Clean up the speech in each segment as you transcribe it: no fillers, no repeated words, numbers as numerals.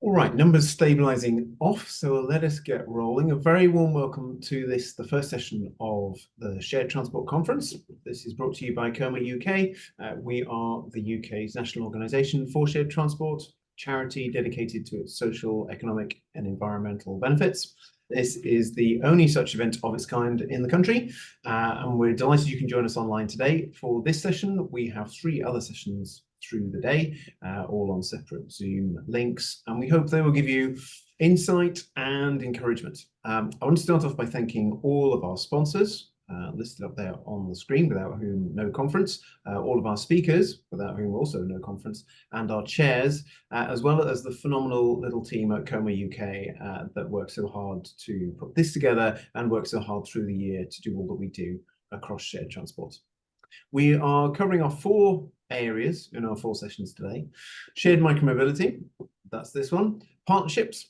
All right, numbers stabilizing off, so let us get rolling. A very warm welcome to this, the first session of the Shared Transport Conference. This is brought to you by CoMoUK. We are the UK's national organisation for shared transport, charity dedicated to its social, economic and environmental benefits. This is the only such event of its kind in the country, and we're delighted you can join us online today. For this session, we have 3 other sessions through the day, all on separate Zoom links, and we hope they will give you insight and encouragement. I want to start off by thanking all of our sponsors, listed up there on the screen, without whom no conference, all of our speakers, without whom also no conference, and our chairs, as well as the phenomenal little team at CoMoUK that works so hard to put this together and work so hard through the year to do all that we do across shared transport. We are covering our 4 areas in our 4 sessions today. Shared micromobility, that's this one. Partnerships,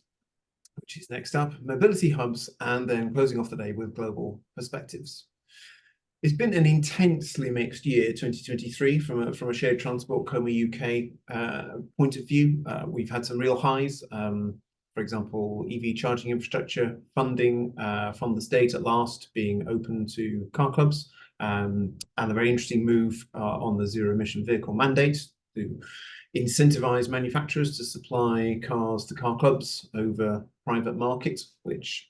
which is next up. Mobility hubs, and then closing off the day with global perspectives. It's been an intensely mixed year, 2023, from a shared transport CoMoUK point of view. We've had some real highs. For example, EV charging infrastructure funding from the state at last being open to car clubs. And a very interesting move on the zero emission vehicle mandate to incentivize manufacturers to supply cars to car clubs over private markets, which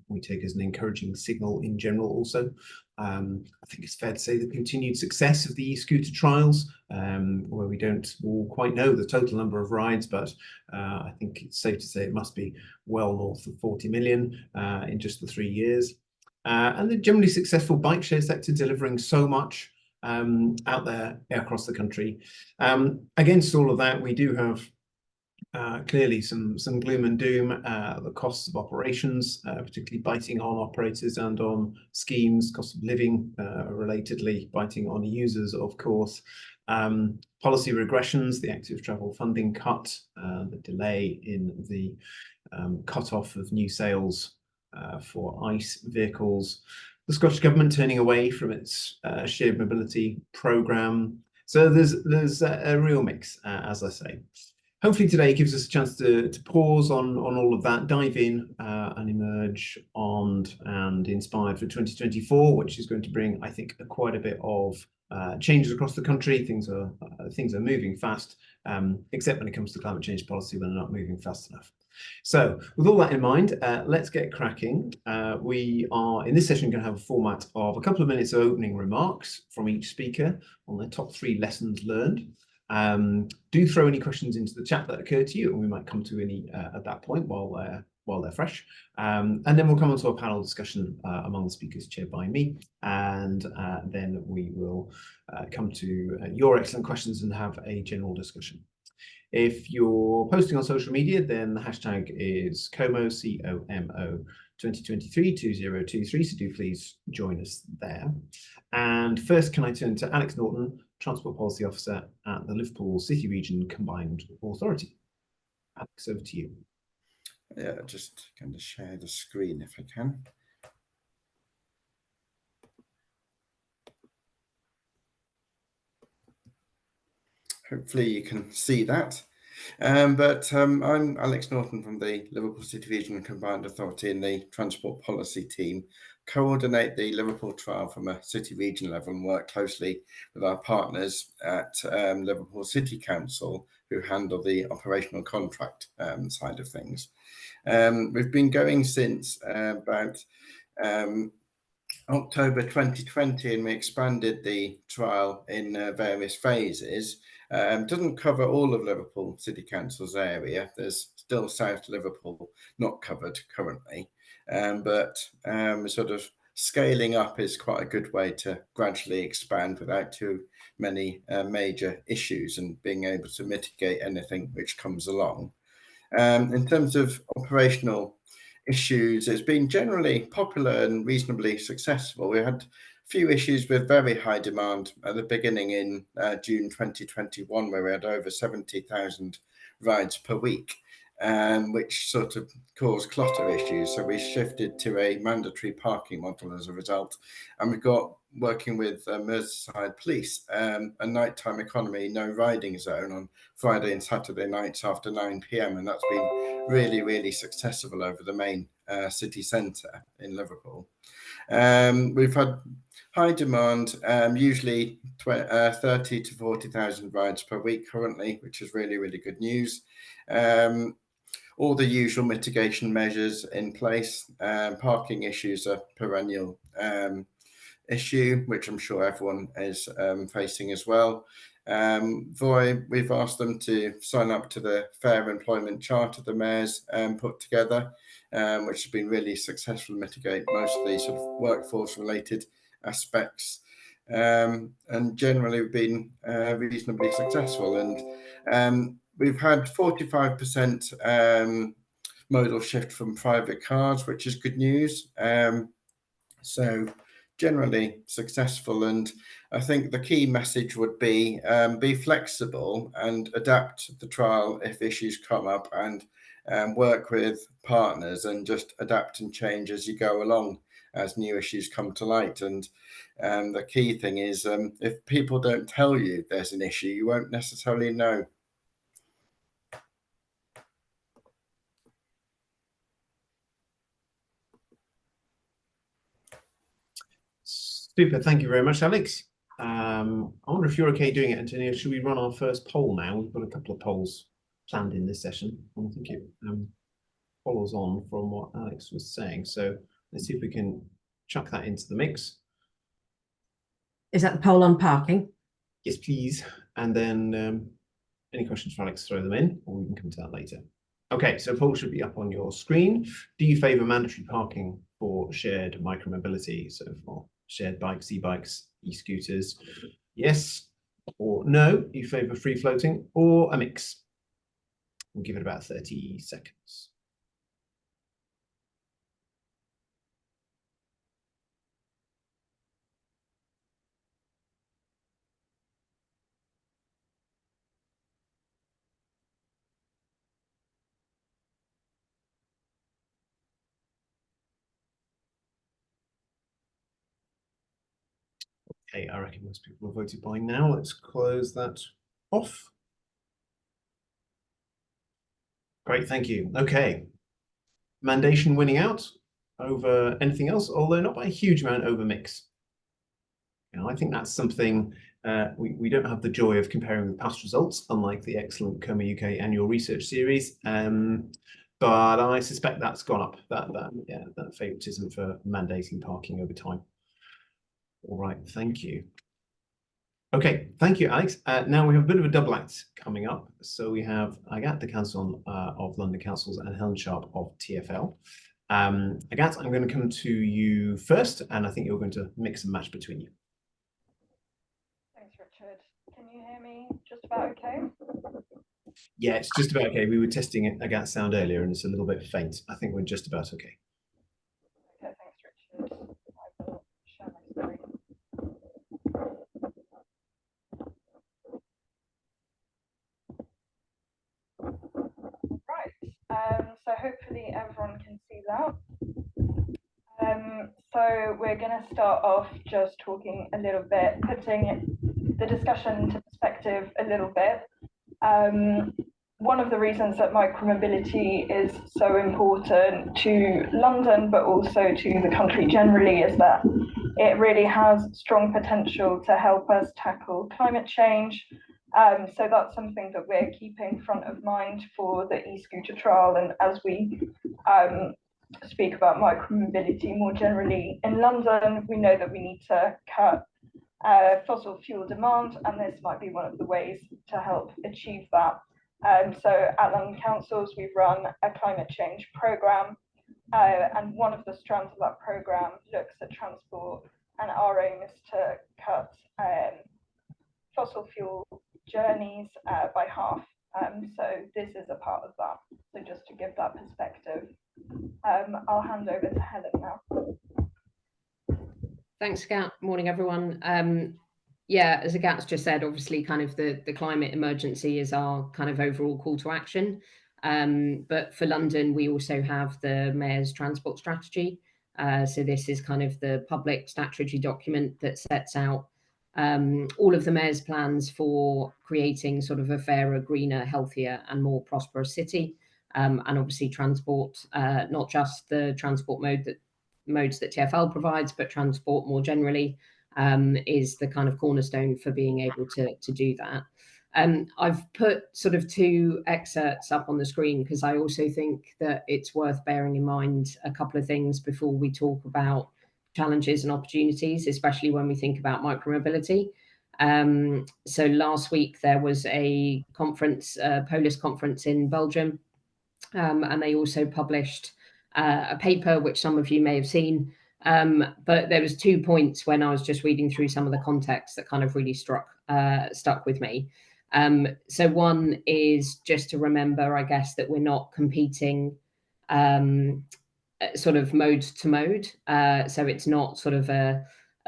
we take as an encouraging signal in general also. I think it's fair to say the continued success of the e-scooter trials, where we don't all quite know the total number of rides, but I think it's safe to say it must be well north of 40 million in just the 3 years. And the generally successful bike share sector delivering so much out there across the country. Against all of that, we do have clearly some gloom and doom. The costs of operations, particularly biting on operators and on schemes, cost of living relatedly biting on users, of course. Policy regressions, the active travel funding cut, the delay in the cut-off of new sales for ICE vehicles, the Scottish Government turning away from its shared mobility programme. So there's a real mix, as I say. Hopefully today gives us a chance to pause on all of that, dive in and emerge armed and inspired for 2024, which is going to bring, I think, quite a bit of changes across the country. Things are moving fast, except when it comes to climate change policy, they're not moving fast enough. So with all that in mind, let's get cracking. We are in this session going to have a format of a couple of minutes of opening remarks from each speaker on their top 3 lessons learned. Do throw any questions into the chat that occur to you, and we might come to any at that point while they're fresh. And then we'll come on to a panel discussion among the speakers chaired by me, and then we will come to your excellent questions and have a general discussion. If you're posting on social media, then the hashtag is CoMo, C-O-M-O 2023, 2023, so do please join us there. And first, can I turn to Alex Naughton, Transport Policy Officer at the Liverpool City Region Combined Authority. Alex, over to you. Yeah, just going to share the screen if I can. Hopefully you can see that. I'm Alex Naughton from the Liverpool City Region Combined Authority in the Transport Policy team, coordinate the Liverpool trial from a city region level and work closely with our partners at Liverpool City Council, who handle the operational contract side of things. We've been going since about October 2020, and we expanded the trial in various phases. Doesn't cover all of Liverpool City Council's area. There's still South Liverpool not covered currently, but sort of scaling up is quite a good way to gradually expand without too many major issues and being able to mitigate anything which comes along. In terms of operational issues, it's been generally popular and reasonably successful. We had a few issues with very high demand at the beginning in June 2021, where we had over 70,000 rides per week. which sort of caused clutter issues. So we shifted to a mandatory parking model as a result. And we've got, working with Merseyside Police, a nighttime economy, no riding zone on Friday and Saturday nights after 9 p.m. And that's been really, really successful over the main city centre in Liverpool. We've had high demand, usually 30 to 40,000 rides per week currently, which is really, really good news. All the usual mitigation measures in place. Parking issues are perennial issue, which I'm sure everyone is facing as well. We've asked them to sign up to the Fair Employment Charter the Mayor's put together, which has been really successful to mitigate most of the sort of workforce related aspects. And generally we've been reasonably successful. And we've had 45% modal shift from private cars, which is good news. So generally successful. And I think the key message would be flexible and adapt the trial if issues come up, and work with partners and just adapt and change as you go along as new issues come to light. And the key thing is if people don't tell you there's an issue, you won't necessarily know. Super, thank you very much, Alex. I wonder if you're okay doing it, Antonio. Should we run our first poll now? We've got a couple of polls planned in this session. I think it follows on from what Alex was saying. So let's see if we can chuck that into the mix. Is that the poll on parking? Yes, please. And then any questions for Alex, throw them in, or we can come to that later. Okay, so poll should be up on your screen. Do you favour mandatory parking for shared micromobility? So for shared bikes, e-bikes, e-scooters, yes or no? You favour free floating or a mix? We'll give it about 30 seconds. Okay, I reckon most people have voted by now. Let's close that off. Great, thank you. Okay, mandation winning out over anything else, although not by a huge amount over mix. You know, I think that's something we don't have the joy of comparing with past results, unlike the excellent CoMoUK annual research series. But I suspect that's gone up, that favoritism for mandating parking over time. All right, thank you. Okay, thank you, Alex. Now we have a bit of a double act coming up. So we have Agathe the Canson of London Councils and Helen Sharp of TfL. Agathe, I'm going to come to you first, and I think you're going to mix and match between you. Thanks, Richard. Can you hear me just about okay? Yeah, it's just about okay. We were testing Agathe's sound earlier, and it's a little bit faint. I think we're just about okay. Okay, thanks, Richard. I will share my screen. Right, so hopefully everyone can see that. So we're going to start off just talking a little bit, putting the discussion into perspective a little bit. One of the reasons that micromobility is so important to London, but also to the country generally, is that it really has strong potential to help us tackle climate change. So that's something that we're keeping front of mind for the e-scooter trial, and as we speak about micromobility more generally in London, we know that we need to cut fossil fuel demand, and this might be one of the ways to help achieve that. So at London Councils, we've run a climate change programme, and one of the strands of that programme looks at transport, and our aim is to cut fossil fuel journeys by half. So this is a part of that. So just to give that perspective, I'll hand over to Helen now. Thanks, Agathe. Morning, everyone. Yeah, as Agathe just said, obviously kind of the climate emergency is our kind of overall call to action. But for London, we also have the Mayor's Transport Strategy. So this is kind of the public statutory document that sets out all of the Mayor's plans for creating sort of a fairer, greener, healthier and more prosperous city. And obviously transport, not just the transport modes that TfL provides, but transport more generally is the kind of cornerstone for being able to do that. I've put sort of two excerpts up on the screen because I also think that it's worth bearing in mind a couple of things before we talk about challenges and opportunities, especially when we think about micromobility. So last week there was a conference, Polis conference in Belgium, and they also published a paper which some of you may have seen. But there was 2 points when I was just reading through some of the context that kind of really stuck with me. So one is just to remember, I guess, that we're not competing sort of mode to mode. So it's not sort of a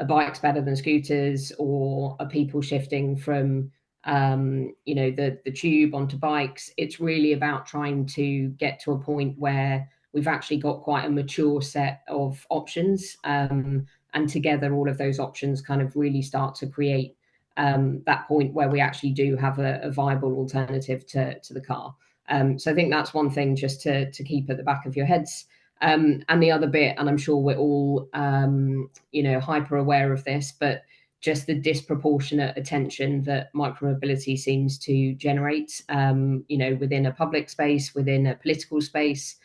bike's better than scooters or a people shifting from the tube onto bikes. It's really about trying to get to a point where we've actually got quite a mature set of options, and together all of those options kind of really start to create that point where we actually do have a viable alternative to the car. So I think that's one thing just to keep at the back of your heads. And the other bit, and I'm sure we're all hyper aware of this, but just the disproportionate attention that micromobility seems to generate, within a public space, within a political space,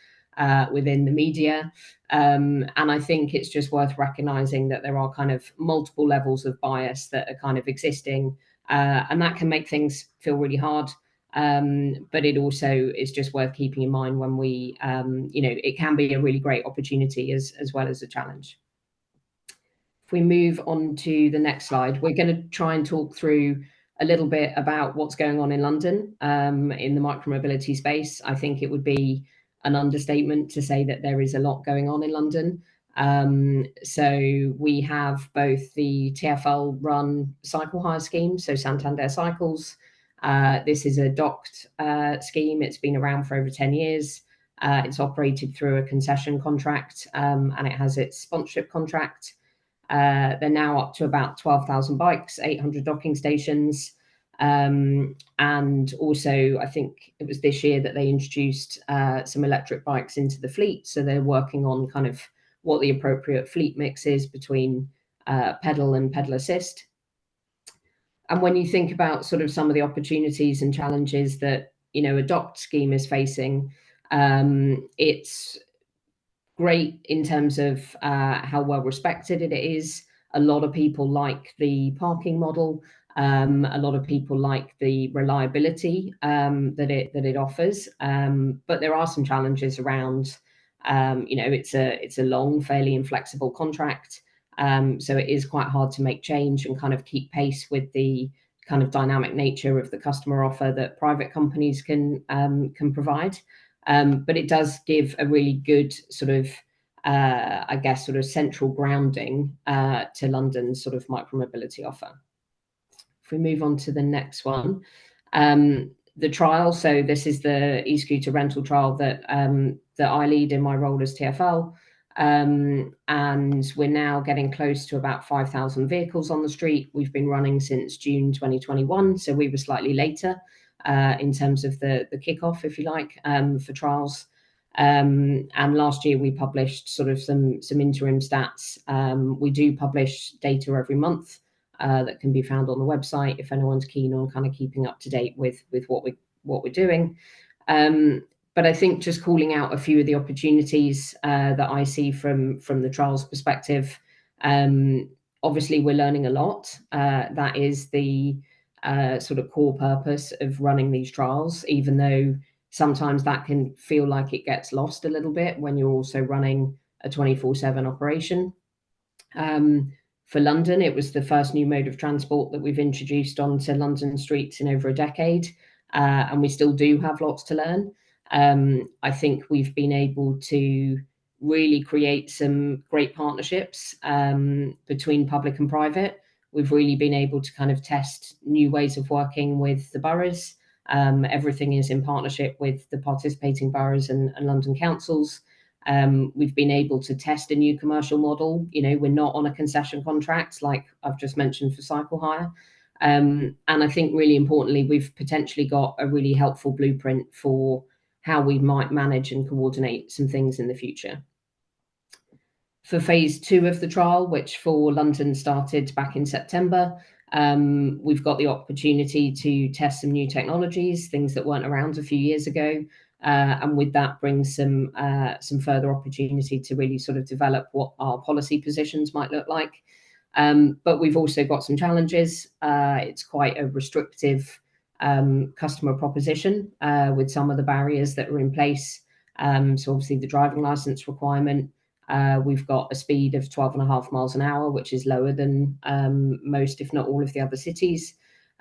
within the media. And I think it's just worth recognizing that there are kind of multiple levels of bias that are kind of existing, and that can make things feel really hard. But it also is just worth keeping in mind when we, it can be a really great opportunity as well as a challenge. If we move on to the next slide, we're going to try and talk through a little bit about what's going on in London in the micromobility space. I think it would be an understatement to say that there is a lot going on in London. So we have both the TfL run cycle hire scheme, so Santander Cycles. This is a docked scheme. It's been around for over 10 years. It's operated through a concession contract, and it has its sponsorship contract. They're now up to about 12,000 bikes, 800 docking stations. And also, I think it was this year that they introduced some electric bikes into the fleet. So they're working on kind of what the appropriate fleet mix is between pedal and pedal assist. And when you think about sort of some of the opportunities and challenges that, a docked scheme is facing, it's great in terms of how well respected it is. A lot of people like the parking model. A lot of people like the reliability that it offers. But there are some challenges around, it's a long, fairly inflexible contract. So it is quite hard to make change and kind of keep pace with the kind of dynamic nature of the customer offer that private companies can provide. But it does give a really good sort of, sort of central grounding to London's sort of micromobility offer. If we move on to the next one, the trial. So this is the e-scooter rental trial that I lead in my role as TfL. And we're now getting close to about 5,000 vehicles on the street. We've been running since June 2021, so we were slightly later in terms of the kickoff, if you like, for trials. And last year we published sort of some interim stats. We do publish data every month that can be found on the website if anyone's keen on kind of keeping up to date with what we're doing. But I think just calling out a few of the opportunities that I see from the trials perspective. Obviously, we're learning a lot. That is the sort of core purpose of running these trials, even though sometimes that can feel like it gets lost a little bit when you're also running a 24/7 operation. For London, it was the first new mode of transport that we've introduced onto London streets in over a decade, and we still do have lots to learn. I think we've been able to really create some great partnerships between public and private. We've really been able to kind of test new ways of working with the boroughs, Everything is in partnership with the participating boroughs and London councils. We've been able to test a new commercial model. You know, we're not on a concession contract like I've just mentioned for cycle hire. And I think really importantly, we've potentially got a really helpful blueprint for how we might manage and coordinate some things in the future. For phase 2 of the trial, which for London started back in September, we've got the opportunity to test some new technologies, things that weren't around a few years ago. And with that brings some further opportunity to really sort of develop what our policy positions might look like. But we've also got some challenges. It's quite a restrictive customer proposition with some of the barriers that are in place. So obviously the driving license requirement, we've got a speed of 12.5 miles an hour, which is lower than most, if not all, of the other cities.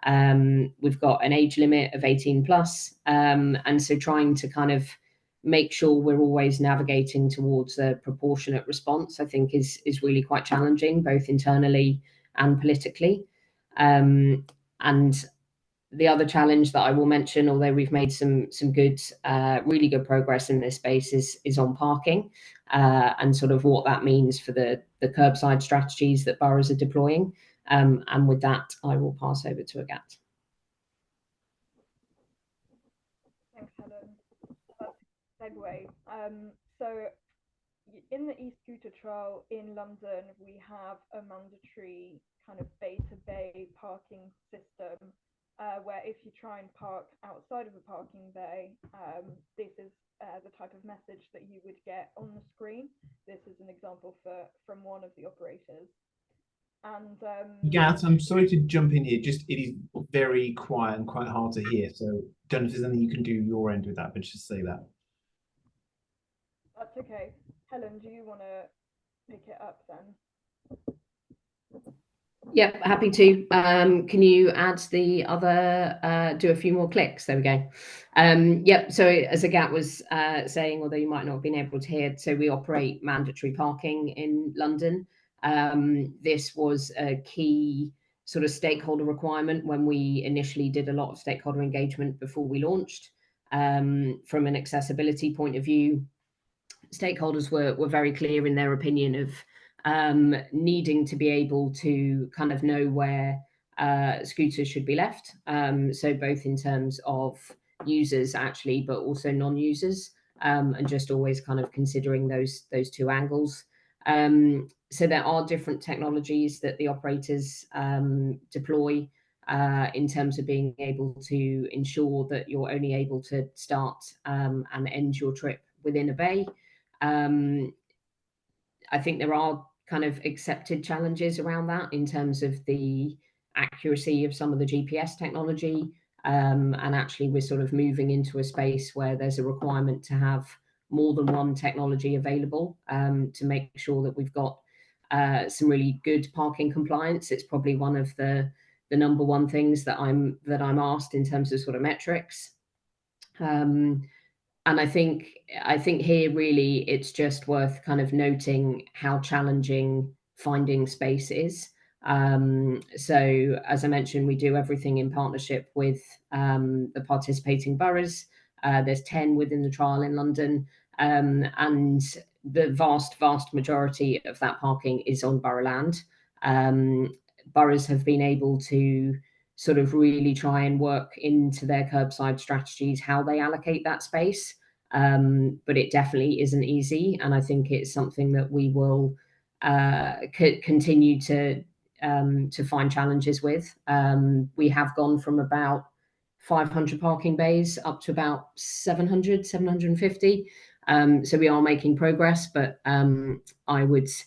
We've got an age limit of 18 plus. And so trying to kind of make sure we're always navigating towards a proportionate response, I think is really quite challenging, both internally and politically. And the other challenge that I will mention, although we've made some good, really good progress in this space, is on parking and sort of what that means for the curbside strategies that boroughs are deploying. And with that, I will pass over to Agathe. Thanks, Helen. That's a segue. So in the e-scooter trial in London, we have a mandatory kind of bay-to-bay parking system where if you try and park outside of a parking bay, this is the type of message that you would get on the screen. This is an example from one of the operators. And Agathe, I'm sorry to jump in here. Just it is very quiet and quite hard to hear. So don't know if there's anything you can do your end with that, but just say that. That's okay. Helen, do you want to pick it up then? Yep, happy to. Can you add the other, do a few more clicks? There we go. Yep, so as Agathe was saying, although you might not have been able to hear, so we operate mandatory parking in London. This was a key sort of stakeholder requirement when we initially did a lot of stakeholder engagement before we launched. From an accessibility point of view, stakeholders were very clear in their opinion of needing to be able to kind of know where scooters should be left. So both in terms of users actually, but also non-users, and just always kind of considering those two angles. So there are different technologies that the operators deploy in terms of being able to ensure that you're only able to start and end your trip within a bay. I think there are kind of accepted challenges around that in terms of the accuracy of some of the GPS technology. And actually we're sort of moving into a space where there's a requirement to have more than one technology available to make sure that we've got some really good parking compliance. It's probably one of the number one things that I'm asked in terms of sort of metrics. And I think here really it's just worth kind of noting how challenging finding space is. So as I mentioned, we do everything in partnership with the participating boroughs. There's 10 within the trial in London, and the vast majority of that parking is on borough land. Boroughs have been able to sort of really try and work into their curbside strategies how they allocate that space, but it definitely isn't easy, and I think it's something that we will continue to find challenges with. We have gone from about 500 parking bays up to about 750. So we are making progress, but we're always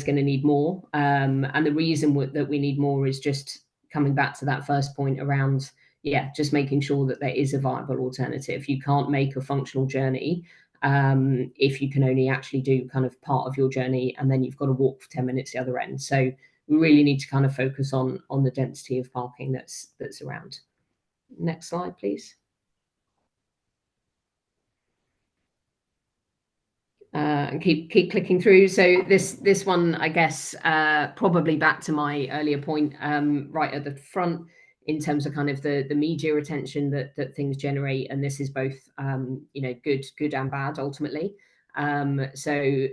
going to need more. And the reason that we need more is just coming back to that first point around, just making sure that there is a viable alternative. You can't make a functional journey if you can only actually do kind of part of your journey and then you've got to walk for 10 minutes the other end. So we really need to kind of focus on the density of parking that's around. Next slide, please. And keep clicking through. So this one, I guess, probably back to my earlier point right at the front, in terms of kind of the media attention that things generate, and this is both you know, good and bad ultimately. So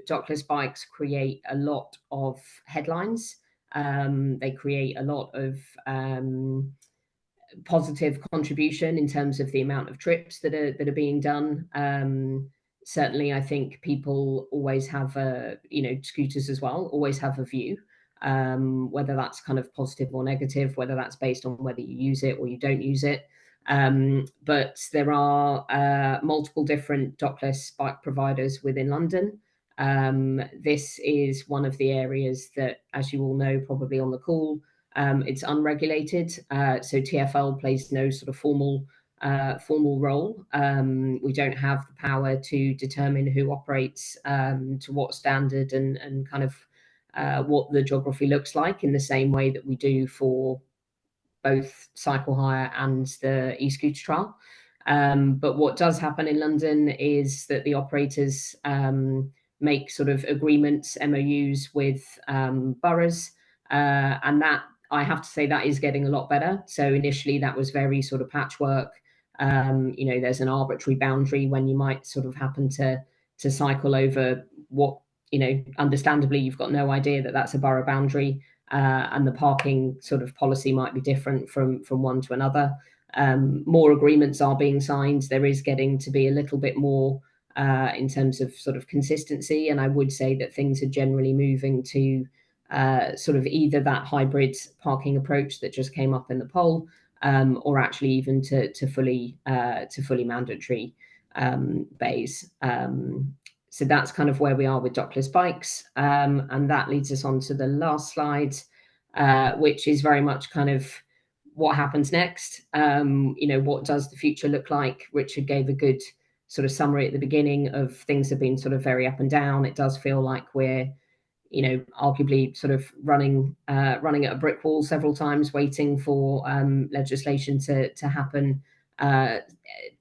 dockless bikes create a lot of headlines. They create a lot of positive contribution in terms of the amount of trips that are being done. Certainly, I think people always have you know, scooters as well, always have a view, whether that's kind of positive or negative, whether that's based on whether you use it or you don't use it. But there are multiple different dockless bike providers within London. This is one of the areas that, as you all know, probably on the call, it's unregulated. So TfL plays no sort of formal role. We don't have the power to determine who operates to what standard and kind of what the geography looks like, in the same way that we do for both cycle hire and the e-scooter trial. But what does happen in London is that the operators make sort of agreements, MOUs with boroughs, and that, I have to say, that is getting a lot better. So initially that was very sort of patchwork. You know, there's an arbitrary boundary when you might sort of happen to cycle over what, you know, understandably you've got no idea that that's a borough boundary, and the parking sort of policy might be different from one to another. More agreements are being signed. There is getting to be a little bit more in terms of sort of consistency, and I would say that things are generally moving to sort of either that hybrid parking approach that just came up in the poll, or actually even to fully mandatory bays. So that's kind of where we are with dockless bikes, and that leads us on to the last slide, which is very much kind of what happens next. You know, what does the future look like? Richard gave a good sort of summary at the beginning of things have been sort of very up and down. It does feel like we're, you know, arguably sort of running at a brick wall several times, waiting for legislation to happen,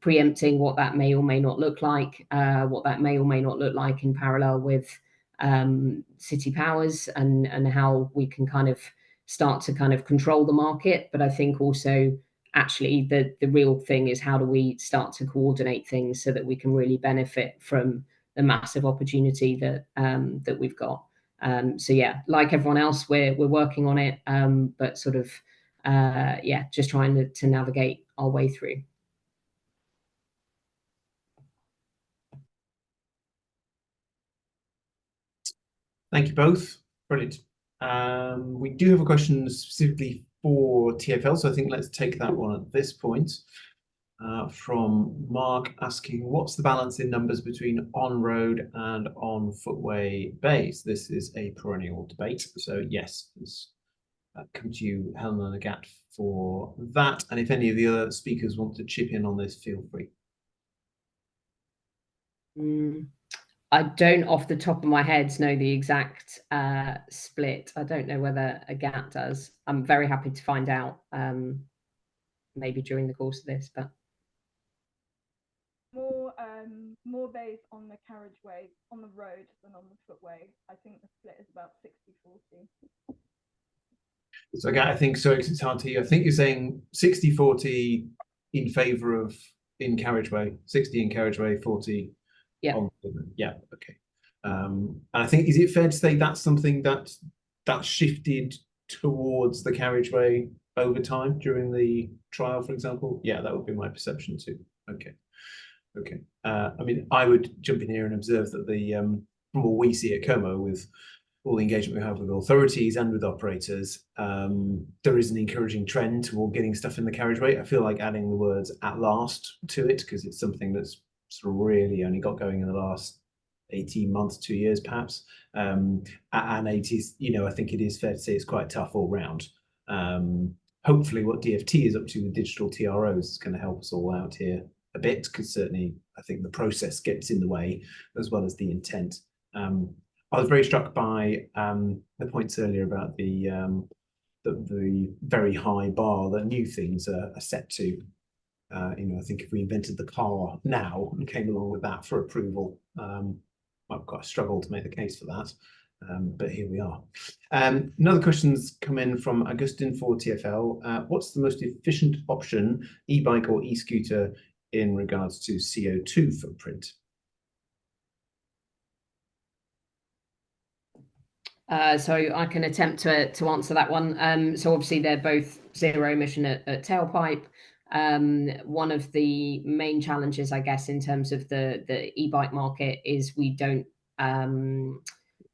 preempting what that may or may not look like, what that may or may not look like in parallel with city powers, and how we can kind of start to kind of control the market. But I think also actually the real thing is, how do we start to coordinate things so that we can really benefit from the massive opportunity that we've got. So yeah, like everyone else, we're working on it, but sort of yeah, just trying to navigate our way through. Thank you both. Brilliant. We do have a question specifically for TfL, so I think let's take that one at this point. From Mark, asking, what's the balance in numbers between on-road and on-footway bays? This is a perennial debate, so yes, come to you, Helen and Agathe, for that. And if any of the other speakers want to chip in on this, feel free. I don't, off the top of my head, know the exact split. I don't know whether Agathe does. I'm very happy to find out maybe during the course of this, but more bays on the carriageway, on the road than on the footway. I think the split is about 60-40. So Agathe, I think, sorry, it's hard to hear. I think you're saying 60-40 in favour of in carriageway, 60 in carriageway, 40 on, yeah, okay. And I think, is it fair to say that's something that shifted towards the carriageway over time during the trial, for example? Yeah, that would be my perception too. Okay. Okay. I mean, I would jump in here and observe that the from what we see at CoMo, with all the engagement we have with authorities and with operators, there is an encouraging trend toward getting stuff in the carriageway. I feel like adding the words "at last" to it, because it's something that's sort of really only got going in the last 18 months, 2 years perhaps. And it is, you know, I think it is fair to say it's quite tough all round. Hopefully what DFT is up to with digital TROs is going to help us all out here a bit, because certainly I think the process gets in the way as well as the intent. I was very struck by the points earlier about the very high bar that new things are set to. You know, I think if we invented the car now and came along with that for approval, I've got a struggle to make the case for that. but here we are. Another question's come in from Augustine for TFL. What's the most efficient option, e-bike or e-scooter, in regards to CO2 footprint? So I can attempt to answer that one. So obviously they're both zero emission at tailpipe. One of the main challenges, I guess, in terms of the e-bike market is we don't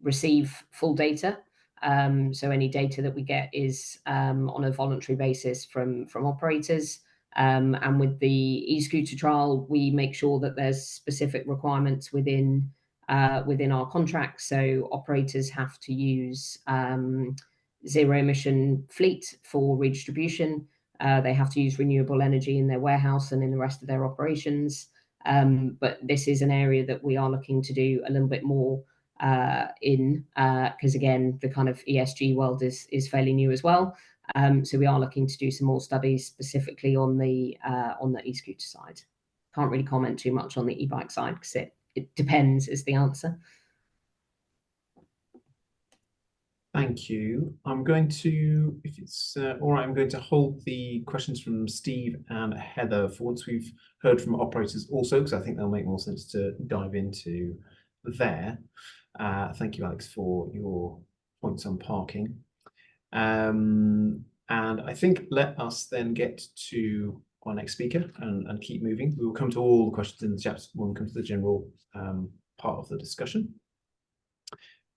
receive full data. So any data that we get is on a voluntary basis from operators. And with the e-scooter trial, we make sure that there's specific requirements within our contracts. So operators have to use zero emission fleet for redistribution. They have to use renewable energy in their warehouse and in the rest of their operations. But this is an area that we are looking to do a little bit more because again, the kind of ESG world is fairly new as well. So we are looking to do some more studies specifically on the e-scooter side. Can't really comment too much on the e-bike side because it depends is the answer. Thank you. I'm going to, if it's all right, I'm going to hold the questions from Steve and Heather for once we've heard from operators also, because I think they'll make more sense to dive into there. Thank you, Alex, for your points on parking. And I think let us then get to our next speaker and keep moving. We will come to all the questions in the chat when we come to the general part of the discussion.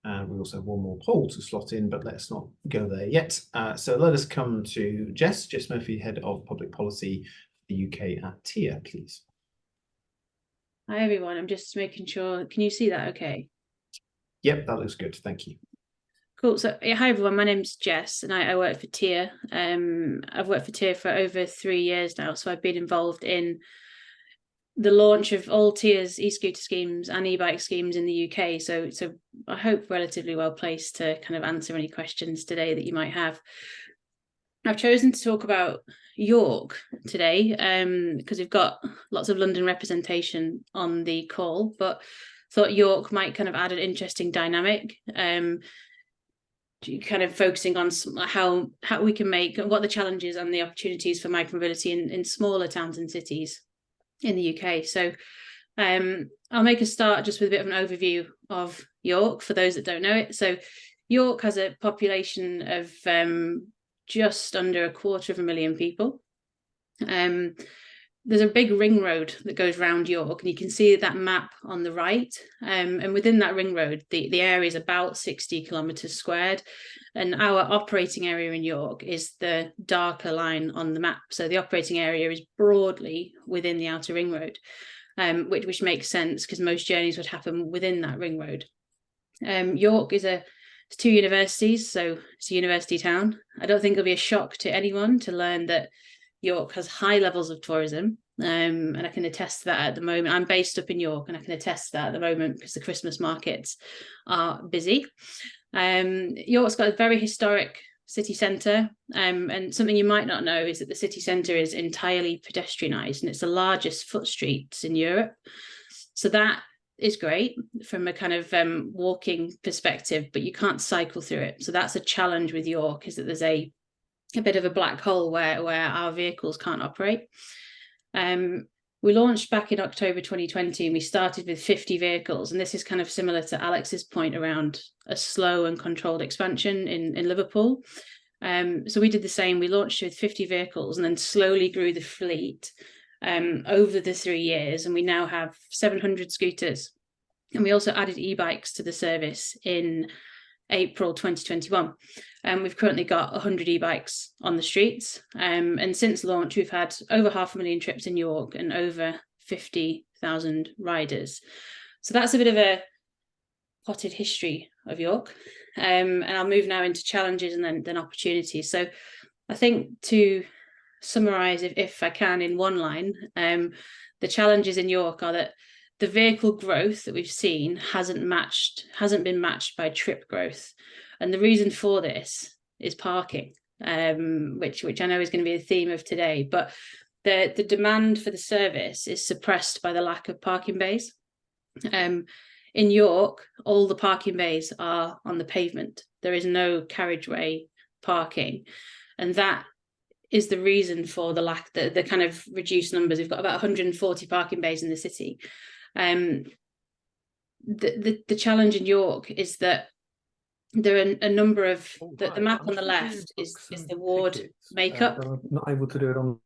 We also have one more poll to slot in, but let's not go there yet. So let us come to Jess Murphy, Head of Public Policy for the UK at TIA, please. Hi, everyone. I'm just making sure. Can you see that okay? Yep, that looks good. Thank you. Cool. So, hi, everyone. My name's Jess, and I work for TIA. I've worked for TIA for over 3 years now, so I've been involved in the launch of all TIA's e-scooter schemes and e-bike schemes in the UK. So I hope relatively well placed to kind of answer any questions today that you might have. I've chosen to talk about York today because we've got lots of London representation on the call, but thought York might kind of add an interesting dynamic, kind of focusing on how we can make, what the challenges and the opportunities for micromobility in smaller towns and cities in the UK. So I'll make a start just with a bit of an overview of York for those that don't know it. So York has a population of just under 250,000 people. There's a big ring road that goes round York, and you can see that map on the right. And within that ring road, the area is about 60 kilometres squared. And our operating area in York is the darker line on the map. So the operating area is broadly within the outer ring road, which makes sense because most journeys would happen within that ring road. York is it's 2 universities, so it's a university town. I don't think it'll be a shock to anyone to learn that York has high levels of tourism, and I can attest to that at the moment. I'm based up in York, and I can attest to that at the moment because the Christmas markets are busy. York's got a very historic city centre, and something you might not know is that the city centre is entirely pedestrianised, and it's the largest foot streets in Europe. So that is great from a kind of walking perspective, but you can't cycle through it. So that's a challenge with York, is that there's a bit of a black hole where our vehicles can't operate. We launched back in October 2020, and we started with 50 vehicles. And this is kind of similar to Alex's point around a slow and controlled expansion in Liverpool. So we did the same. We launched with 50 vehicles and then slowly grew the fleet over the 3 years. And we now have 700 scooters. And we also added e-bikes to the service in April 2021. We've currently got 100 e-bikes on the streets. And since launch, we've had over 500,000 trips in York and over 50,000 riders. So that's a bit of a potted history of York. And I'll move now into challenges and then opportunities. So I think to summarise, if I can, in one line, the challenges in York are that the vehicle growth that we've seen hasn't been matched by trip growth. And the reason for this is parking, which I know is going to be the theme of today. But the demand for the service is suppressed by the lack of parking bays. In York, all the parking bays are on the pavement. There is no carriageway parking. And that is the reason for the kind of reduced numbers. We've got about 140 parking bays in the city. The challenge in York is that there are a number of the map on the left is the ward makeup. I'm not able to do it on.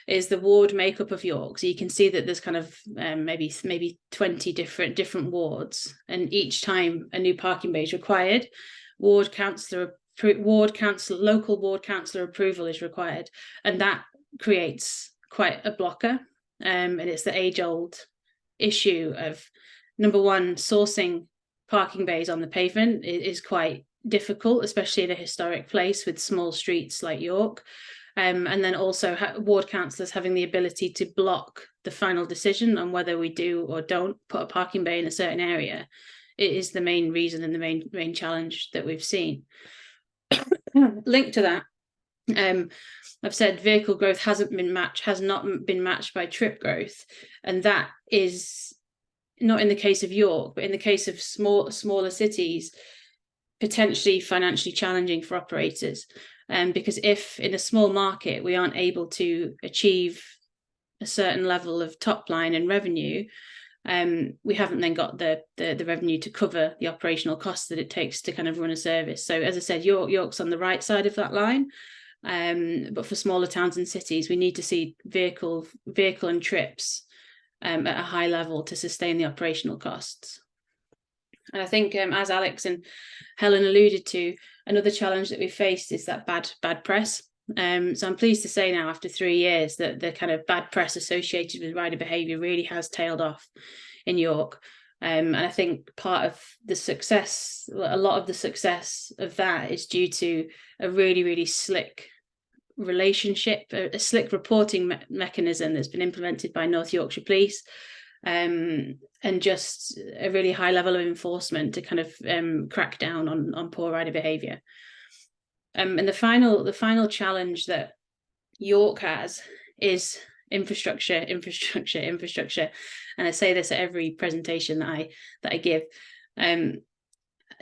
Is the ward makeup of York. So you can see that there's kind of maybe 20 different wards, and each time a new parking bay is required, local ward councillor approval is required, and that creates quite a blocker. And it's the age-old issue of, number one, sourcing parking bays on the pavement is quite difficult, especially in a historic place with small streets like York. And then also ward councillors having the ability to block the final decision on whether we do or don't put a parking bay in a certain area. It is the main reason and the main challenge that we've seen. Linked to that, I've said vehicle growth has not been matched by trip growth, and that is not in the case of York, but in the case of smaller cities, potentially financially challenging for operators. Because if in a small market we aren't able to achieve a certain level of top line and revenue, we haven't then got the revenue to cover the operational costs that it takes to kind of run a service. So as I said, York's on the right side of that line. But for smaller towns and cities, we need to see vehicle and trips at a high level to sustain the operational costs. And I think, as Alex and Helen alluded to, another challenge that we faced is that bad press. So I'm pleased to say now, after 3 years, that the kind of bad press associated with rider behaviour really has tailed off in York. And I think part of the success, a lot of the success of that is due to a really, really slick relationship, a slick reporting mechanism that's been implemented by North Yorkshire Police, and just a really high level of enforcement to kind of crack down on poor rider behaviour. And the final challenge that York has is infrastructure. And I say this at every presentation that I give.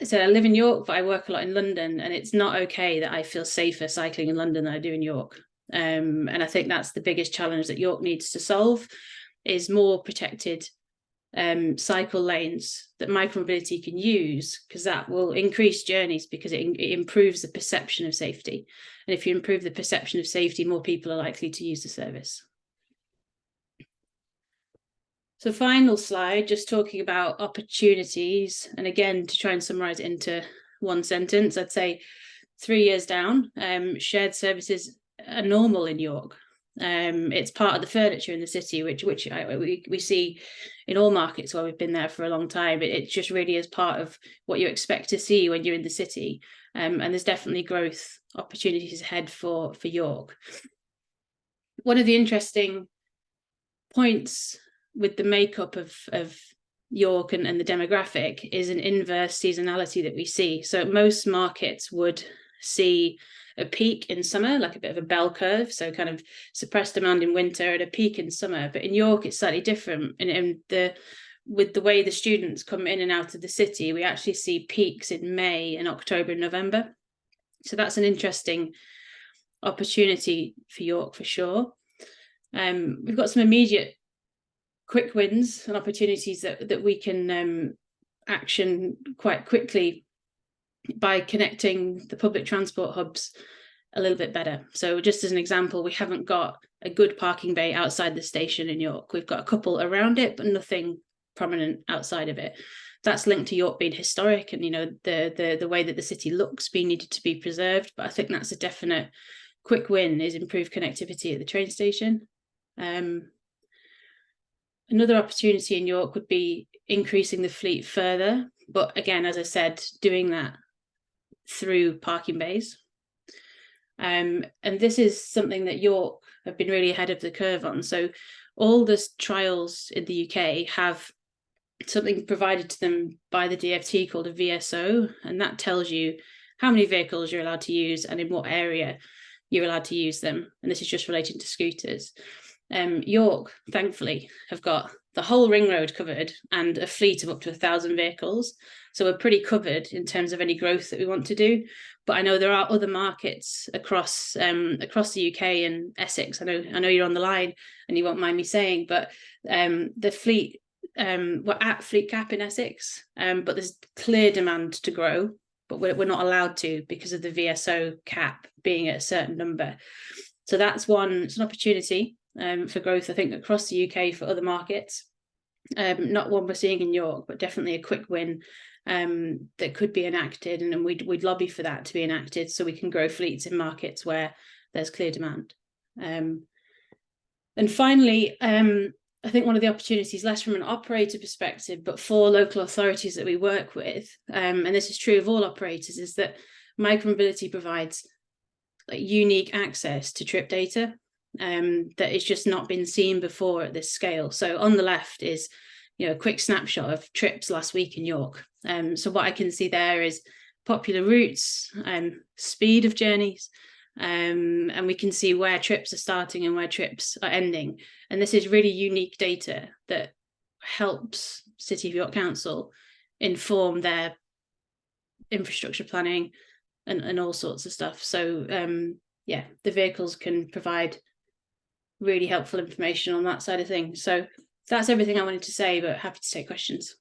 So I live in York, but I work a lot in London, and it's not okay that I feel safer cycling in London than I do in York. And I think that's the biggest challenge that York needs to solve, is more protected cycle lanes that micromobility can use, because that will increase journeys, because it improves the perception of safety. And if you improve the perception of safety, more people are likely to use the service. So final slide, just talking about opportunities. And again, to try and summarize it into one sentence, I'd say 3 years down, shared services are normal in York. It's part of the furniture in the city, which we see in all markets where we've been there for a long time. It just really is part of what you expect to see when you're in the city. And there's definitely growth opportunities ahead for York. One of the interesting points with the makeup of York and the demographic is an inverse seasonality that we see. So most markets would see a peak in summer, like a bit of a bell curve, so kind of suppressed demand in winter and a peak in summer. But in York, it's slightly different. And with the way the students come in and out of the city, we actually see peaks in May and October and November. So that's an interesting opportunity for York for sure. We've got some immediate quick wins and opportunities that we can action quite quickly by connecting the public transport hubs a little bit better. So just as an example, we haven't got a good parking bay outside the station in York. We've got a couple around it, but nothing prominent outside of it. That's linked to York being historic, and the way that the city looks being needed to be preserved. But I think that's a definite quick win, is improved connectivity at the train station. Another opportunity in York would be increasing the fleet further, but again, as I said, doing that through parking bays. And this is something that York have been really ahead of the curve on. So all the trials in the UK have something provided to them by the DFT called a VSO, and that tells you how many vehicles you're allowed to use and in what area you're allowed to use them. And this is just relating to scooters. York, thankfully, have got the whole ring road covered and a fleet of up to 1,000 vehicles. So we're pretty covered in terms of any growth that we want to do. But I know there are other markets across the UK and Essex. I know you're on the line and you won't mind me saying, but the fleet, we're at fleet cap in Essex, but there's clear demand to grow, but we're not allowed to because of the VSO cap being at a certain number. So that's it's an opportunity for growth, I think, across the UK for other markets. Not one we're seeing in York, but definitely a quick win that could be enacted, and we'd lobby for that to be enacted so we can grow fleets in markets where there's clear demand. And finally, I think one of the opportunities, less from an operator perspective, but for local authorities that we work with, and this is true of all operators, is that micromobility provides unique access to trip data that has just not been seen before at this scale. So on the left is a quick snapshot of trips last week in York. So what I can see there is popular routes and speed of journeys, and we can see where trips are starting and where trips are ending. And this is really unique data that helps City of York Council inform their infrastructure planning and all sorts of stuff. So yeah, the vehicles can provide really helpful information on that side of things. So that's everything I wanted to say, but happy to take questions.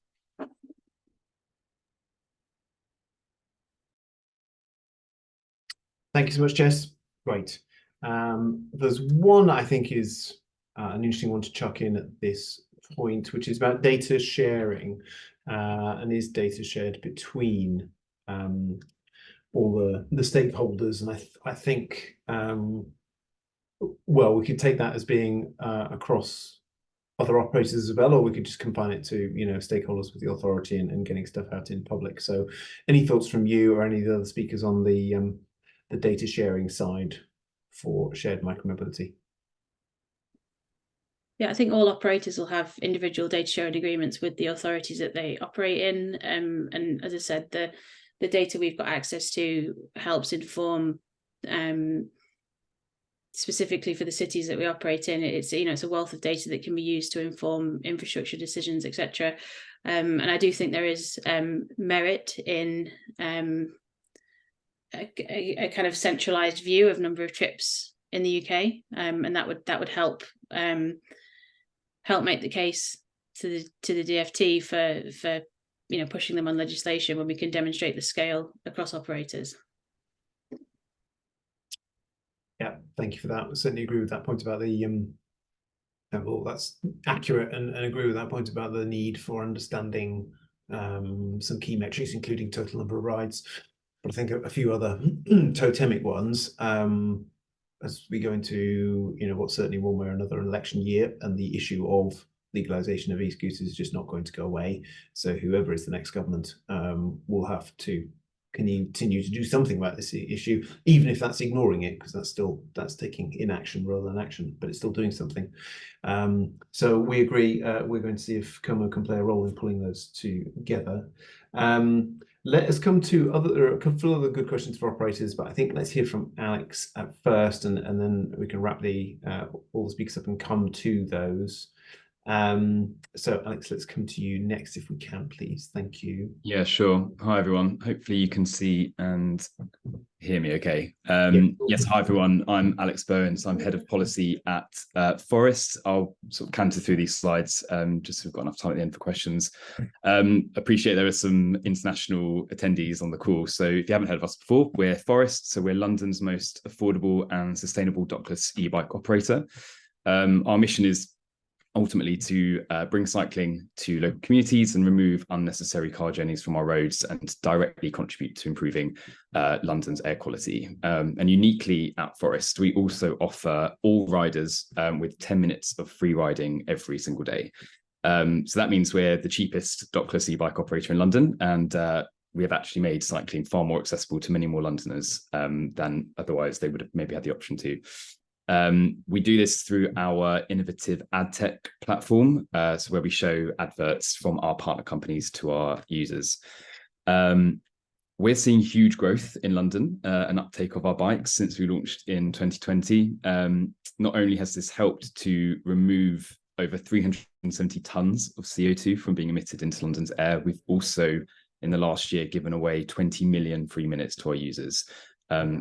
Thank you so much, Jess. Right. There's one I think is an interesting one to chuck in at this point, which is about data sharing, and is data shared between all the stakeholders. And I think, well, we could take that as being across other operators as well, or we could just confine it to stakeholders with the authority and getting stuff out in public. So any thoughts from you or any of the other speakers on the data sharing side for shared micromobility? Yeah, I think all operators will have individual data sharing agreements with the authorities that they operate in. And as I said, the data we've got access to helps inform specifically for the cities that we operate in. It's it's a wealth of data that can be used to inform infrastructure decisions, etc. And I do think there is merit in a kind of centralized view of number of trips in the UK, and that would help make the case to the DFT for pushing them on legislation when we can demonstrate the scale across operators. Yeah, thank you for that. I certainly agree with that point about the well, that's accurate, and agree with that point about the need for understanding some key metrics, including total number of rides. But I think a few other totemic ones as we go into what's certainly one way or another an election year, and the issue of legalization of e-scooters is just not going to go away. So whoever is the next government will have to continue to do something about this issue, even if that's ignoring it, because that's taking inaction rather than action, but it's still doing something. So we agree. We're going to see if CoMoUK can play a role in pulling those together. Let us come to there are a couple of other good questions for operators, but I think let's hear from Alex at first, and then we can wrap all the speakers up and come to those. So Alex, let's come to you next if we can, please. Thank you. Yeah, sure. Hi everyone. Hopefully you can see and hear me okay. Yes, hi everyone. I'm Alex Berwin, so I'm head of policy at Forest. I'll sort of canter through these slides just so we've got enough time at the end for questions. Appreciate there are some international attendees on the call. So if you haven't heard of us before, we're Forest. So we're London's most affordable and sustainable dockless e-bike operator. Our mission is ultimately to bring cycling to local communities and remove unnecessary car journeys from our roads and directly contribute to improving London's air quality. And uniquely at Forest, we also offer all riders with 10 minutes of free riding every single day. So that means we're the cheapest dockless e-bike operator in London, and we have actually made cycling far more accessible to many more Londoners than otherwise they would have maybe had the option to. We do this through our innovative ad tech platform, so where we show adverts from our partner companies to our users. We're seeing huge growth in London, an uptake of our bikes since we launched in 2020. Not only has this helped to remove over 370 tons of CO2 from being emitted into London's air. We've also, in the last year, given away 20 million free minutes to our users.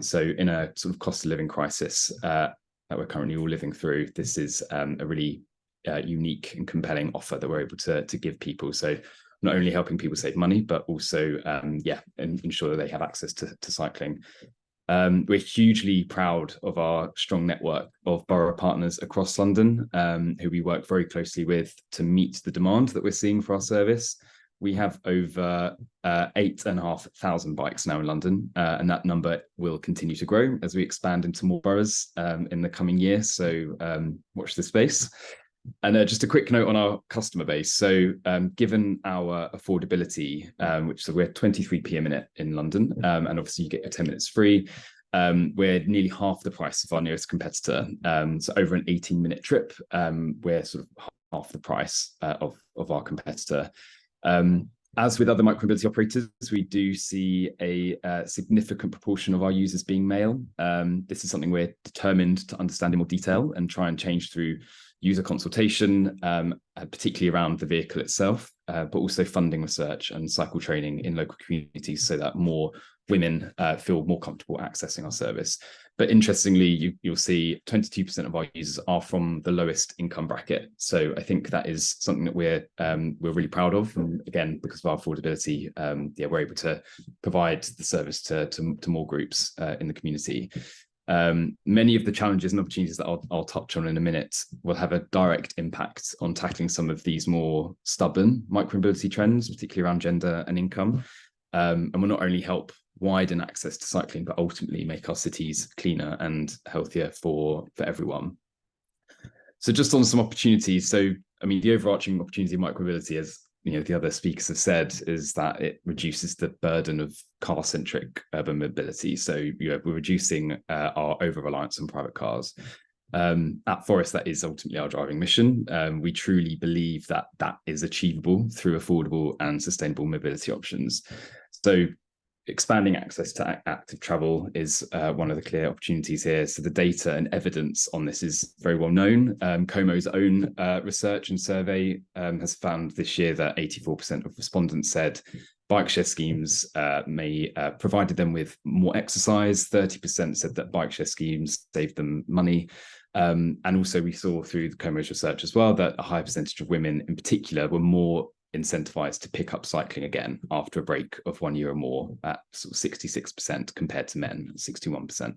So in a sort of cost of living crisis that we're currently all living through, this is a really unique and compelling offer that we're able to give people. So not only helping people save money, but also, and ensure that they have access to cycling. We're hugely proud of our strong network of borough partners across London, who we work very closely with to meet the demand that we're seeing for our service. We have over 8,500 bikes now in London, and that number will continue to grow as we expand into more boroughs in the coming year. So watch this space. And just a quick note on our customer base. So given our affordability, which so we're 23p a minute in London, and obviously you get your 10 minutes free, we're nearly half the price of our nearest competitor. So over an 18-minute trip, we're sort of half the price of our competitor. As with other micromobility operators, we do see a significant proportion of our users being male. This is something we're determined to understand in more detail and try and change through user consultation, particularly around the vehicle itself, but also funding research and cycle training in local communities so that more women feel more comfortable accessing our service. But interestingly, you'll see 22% of our users are from the lowest income bracket. So I think that is something that we're really proud of. And again, because of our affordability, we're able to provide the service to more groups in the community. Many of the challenges and opportunities that I'll touch on in a minute will have a direct impact on tackling some of these more stubborn micromobility trends, particularly around gender and income. And will not only help widen access to cycling, but ultimately make our cities cleaner and healthier for everyone. So just on some opportunities. So, I mean, the overarching opportunity of micromobility, as the other speakers have said, is that it reduces the burden of car-centric urban mobility. So we're reducing our over-reliance on private cars. At Forest, that is ultimately our driving mission. We truly believe that that is achievable through affordable and sustainable mobility options. So expanding access to active travel is one of the clear opportunities here. So the data and evidence on this is very well known. CoMo's own research and survey has found this year that 84% of respondents said bike share schemes may provided them with more exercise. 30% said that bike share schemes saved them money. And also we saw through the CoMo's research as well that a high percentage of women in particular were more incentivized to pick up cycling again after a break of 1 year or more, at sort of 66% compared to men, 61%.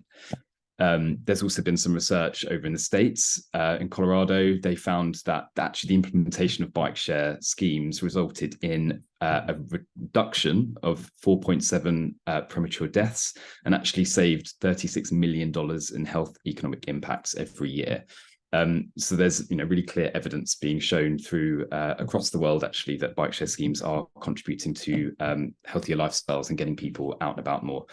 There's also been some research over in the States. In Colorado, they found that actually the implementation of bike share schemes resulted in a reduction of 4.7 premature deaths and actually saved $36 million in health economic impacts every year. So there's really clear evidence being shown through across the world actually that bike share schemes are contributing to healthier lifestyles and getting people out and about more.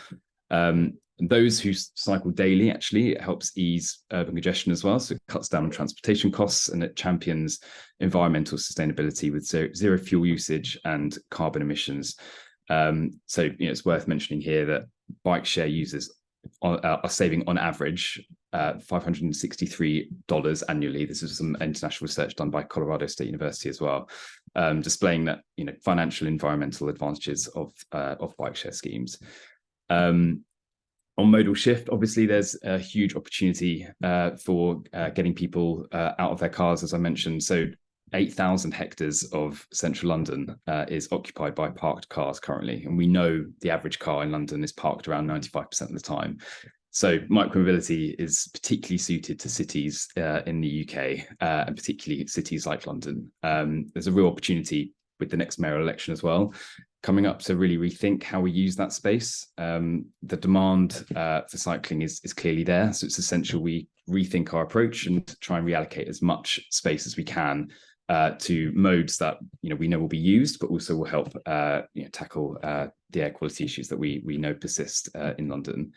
Those who cycle daily, actually, it helps ease urban congestion as well. So it cuts down on transportation costs and it champions environmental sustainability with zero fuel usage and carbon emissions. So it's worth mentioning here that bike share users are saving on average $563 annually. This is some international research done by Colorado State University as well, displaying that financial environmental advantages of bike share schemes. On modal shift, obviously, there's a huge opportunity for getting people out of their cars, as I mentioned. So 8,000 hectares of central London is occupied by parked cars currently. And we know the average car in London is parked around 95% of the time. So micromobility is particularly suited to cities in the UK, and particularly cities like London. There's a real opportunity with the next mayoral election as well coming up to really rethink how we use that space. The demand for cycling is clearly there. So it's essential we rethink our approach and try and reallocate as much space as we can to modes that we know will be used, but also will help tackle the air quality issues that we know persist in London.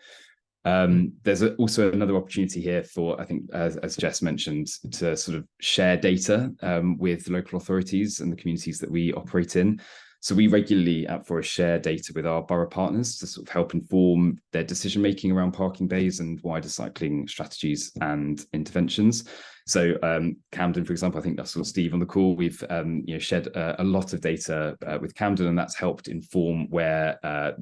There's also another opportunity here for, I think, as Jess mentioned, to sort of share data with local authorities and the communities that we operate in. So we regularly at Forest share data with our borough partners to sort of help inform their decision making around parking bays and wider cycling strategies and interventions. So Camden, for example, I think that's Steve on the call. We've shared a lot of data with Camden, and that's helped inform where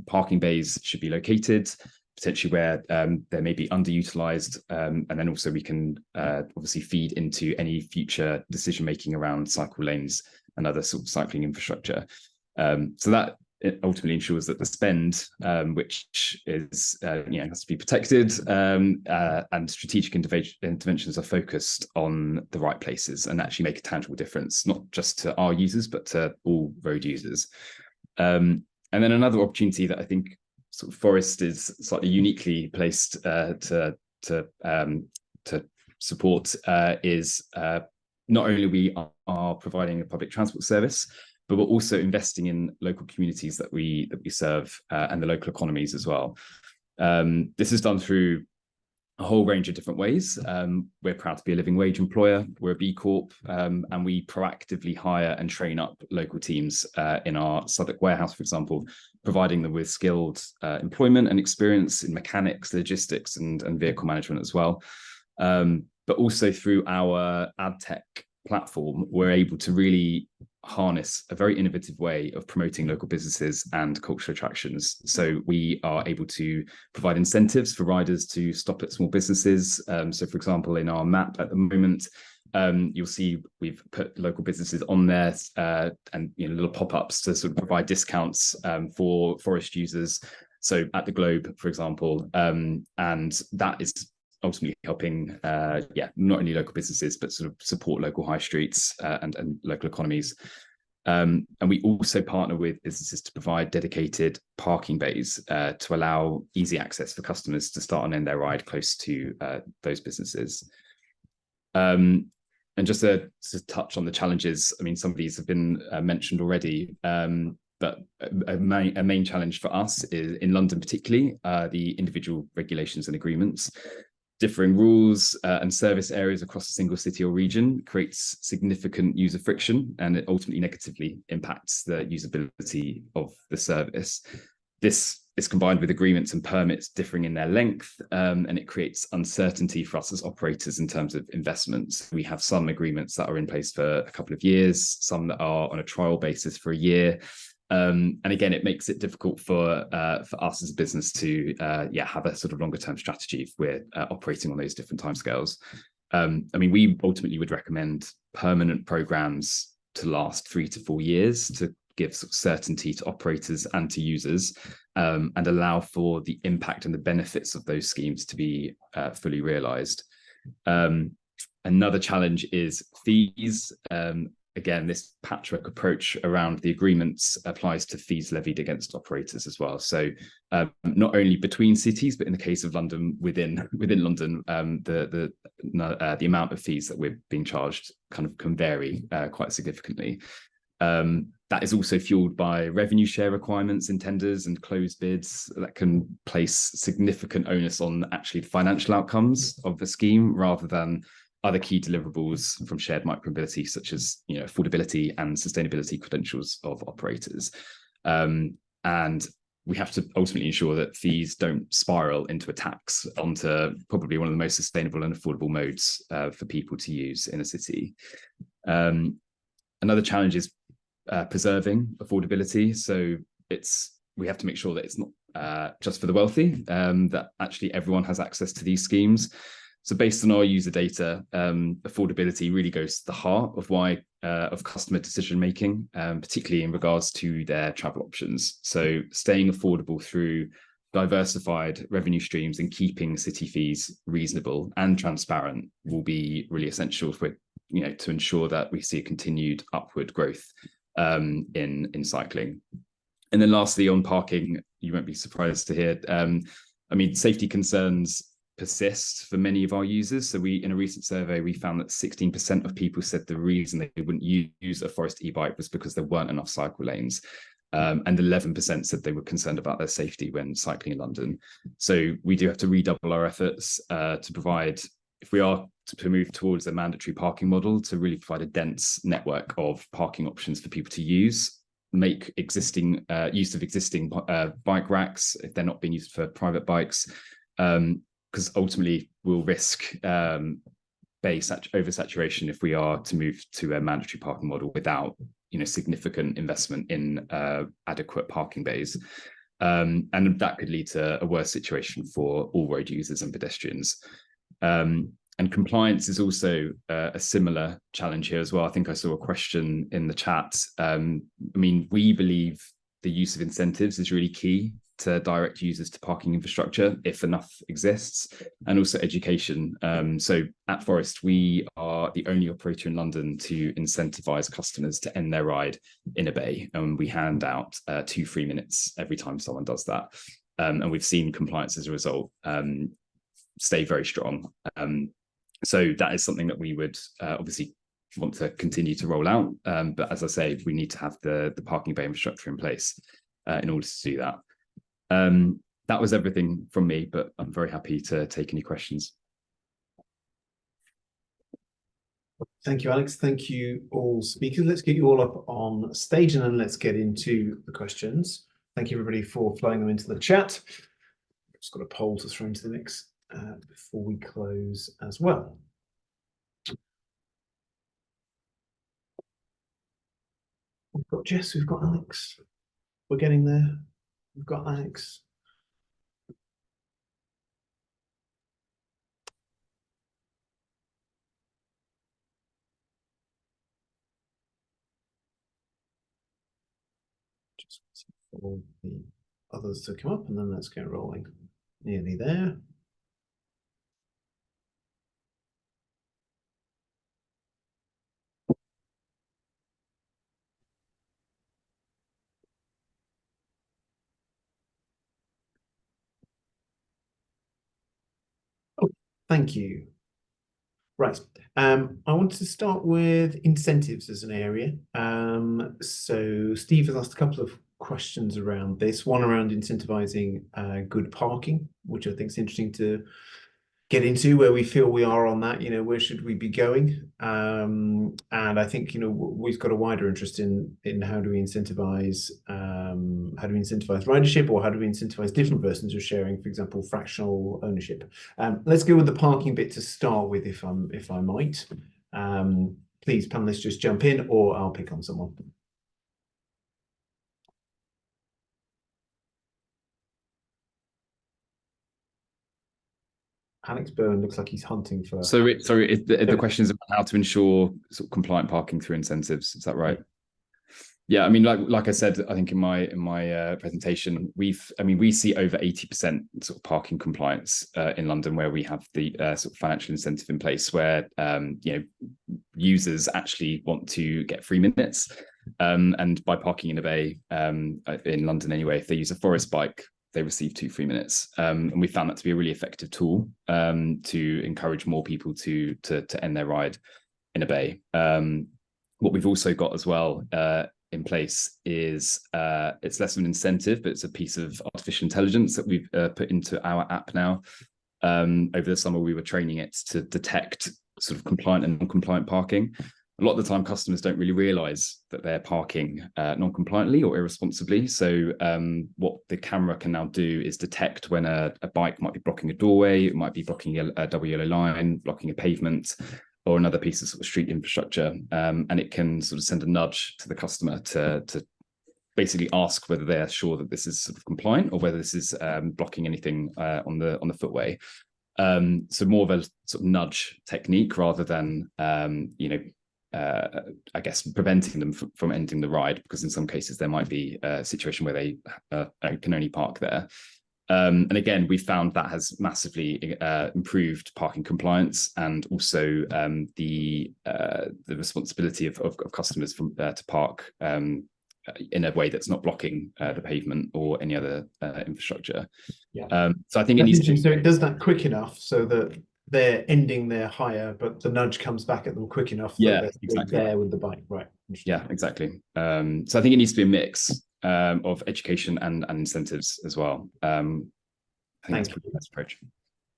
parking bays should be located, potentially where they may be underutilized, and then also we can obviously feed into any future decision making around cycle lanes and other sort of cycling infrastructure. So that it ultimately ensures that the spend, which is has to be protected, and strategic interventions are focused on the right places and actually make a tangible difference, not just to our users but to all road users. And then another opportunity that I think sort of Forest is slightly uniquely placed to support is not only we are providing a public transport service, but we're also investing in local communities that we serve and the local economies as well. This is done through a whole range of different ways. We're proud to be a living wage employer. We're a B Corp, and we proactively hire and train up local teams in our Southwark warehouse, for example, providing them with skilled employment and experience in mechanics, logistics, and vehicle management as well. But also through our ad tech platform, we're able to really harness a very innovative way of promoting local businesses and cultural attractions. So we are able to provide incentives for riders to stop at small businesses. So for example, in our map at the moment, you'll see we've put local businesses on there and little pop-ups to sort of provide discounts for Forest users. So at the Globe, for example, and that is ultimately helping not only local businesses but sort of support local high streets and local economies. And we also partner with businesses to provide dedicated parking bays to allow easy access for customers to start and end their ride close to those businesses. And just to touch on the challenges, I mean, some of these have been mentioned already, but a main challenge for us is in London particularly, the individual regulations and agreements. Differing rules and service areas across a single city or region creates significant user friction, and it ultimately negatively impacts the usability of the service. This is combined with agreements and permits differing in their length, and it creates uncertainty for us as operators in terms of investments. We have some agreements that are in place for a couple of years, some that are on a trial basis for a year. And again, it makes it difficult for us as a business to have a sort of longer term strategy if we're operating on those different timescales. I mean, we ultimately would recommend permanent programs to last 3 to 4 years to give sort of certainty to operators and to users, and allow for the impact and the benefits of those schemes to be fully realised. Another challenge is fees. Again, this patchwork approach around the agreements applies to fees levied against operators as well. So not only between cities, but in the case of London, within London, the amount of fees that we're being charged kind of can vary quite significantly. That is also fueled by revenue share requirements in tenders and closed bids that can place significant onus on actually the financial outcomes of the scheme rather than other key deliverables from shared micromobility, such as affordability and sustainability credentials of operators. And we have to ultimately ensure that fees don't spiral into a tax onto probably one of the most sustainable and affordable modes for people to use in a city. Another challenge is preserving affordability. So we have to make sure that it's not just for the wealthy, that actually everyone has access to these schemes. So based on our user data, affordability really goes to the heart of of customer decision making, particularly in regards to their travel options. So staying affordable through diversified revenue streams and keeping city fees reasonable and transparent will be really essential for to ensure that we see a continued upward growth in cycling. And then lastly, on parking, you won't be surprised to hear, I mean, safety concerns persist for many of our users. So in a recent survey, we found that 16% of people said the reason they wouldn't use a Forest e-bike was because there weren't enough cycle lanes. And 11% said they were concerned about their safety when cycling in London. So we do have to redouble our efforts to provide, if we are to move towards a mandatory parking model, to really provide a dense network of parking options for people to use, make existing use of existing bike racks if they're not being used for private bikes, because ultimately we'll risk bay oversaturation if we are to move to a mandatory parking model without significant investment in adequate parking bays. And that could lead to a worse situation for all road users and pedestrians. And compliance is also a similar challenge here as well. I think I saw a question in the chat. I mean, we believe the use of incentives is really key to direct users to parking infrastructure, if enough exists, and also education. So at Forest, we are the only operator in London to incentivize customers to end their ride in a bay. And we hand out 2 free minutes every time someone does that. And we've seen compliance as a result stay very strong. So that is something that we would obviously want to continue to roll out. But as I say, we need to have the parking bay infrastructure in place in order to do that. That was everything from me, but I'm very happy to take any questions. Thank you, Alex. Thank you, all speakers. Let's get you all up on stage and then let's get into the questions. Thank you, everybody, for flowing them into the chat. I've just got a poll to throw into the mix before we close as well. We've got Jess, we've got Alex. We're getting there. We've got Alex. Just waiting for the others to come up and then let's get rolling. Nearly there. Thank you. Right. I wanted to start with incentives as an area. So Steve has asked a couple of questions around this. One around incentivizing good parking, which I think is interesting to get into, where we feel we are on that. Where should we be going? And I think we've got a wider interest in how do we incentivize ridership, or how do we incentivize different versions of sharing, for example, fractional ownership. Let's go with the parking bit to start with, if I might. Please, panelists, just jump in, or I'll pick on someone. Alex Berwin looks like he's hunting for. So the question is about how to ensure sort of compliant parking through incentives. Is that right? Yeah, I mean, like I said, I think in my presentation, we see over 80% sort of parking compliance in London, where we have the sort of financial incentive in place, where users actually want to get 3 minutes, and by parking in a bay in London anyway, if they use a Forest bike, they receive 2 free minutes. And we found that to be a really effective tool to encourage more people to end their ride in a bay. What we've also got as well in place is it's less of an incentive, but it's a piece of artificial intelligence that we've put into our app now. Over the summer, we were training it to detect sort of compliant and non-compliant parking. A lot of the time, customers don't really realise that they're parking non-compliantly or irresponsibly. So what the camera can now do is detect when a bike might be blocking a doorway, it might be blocking a double yellow line, blocking a pavement, or another piece of sort of street infrastructure. And it can sort of send a nudge to the customer to basically ask whether they're sure that this is sort of compliant, or whether this is blocking anything on the footway. So more of a sort of nudge technique rather than I guess preventing them from ending the ride, because in some cases there might be a situation where they can only park there. And again, we found that has massively improved parking compliance, and also the responsibility of customers to park in a way that's not blocking the pavement or any other infrastructure. Yeah. So I think it needs to. So it does that quick enough so that they're ending their hire, but the nudge comes back at them quick enough. Yeah, they're exactly. There with the bike, right? Yeah, exactly. So I think it needs to be a mix of education and incentives as well. I think that's probably the best approach.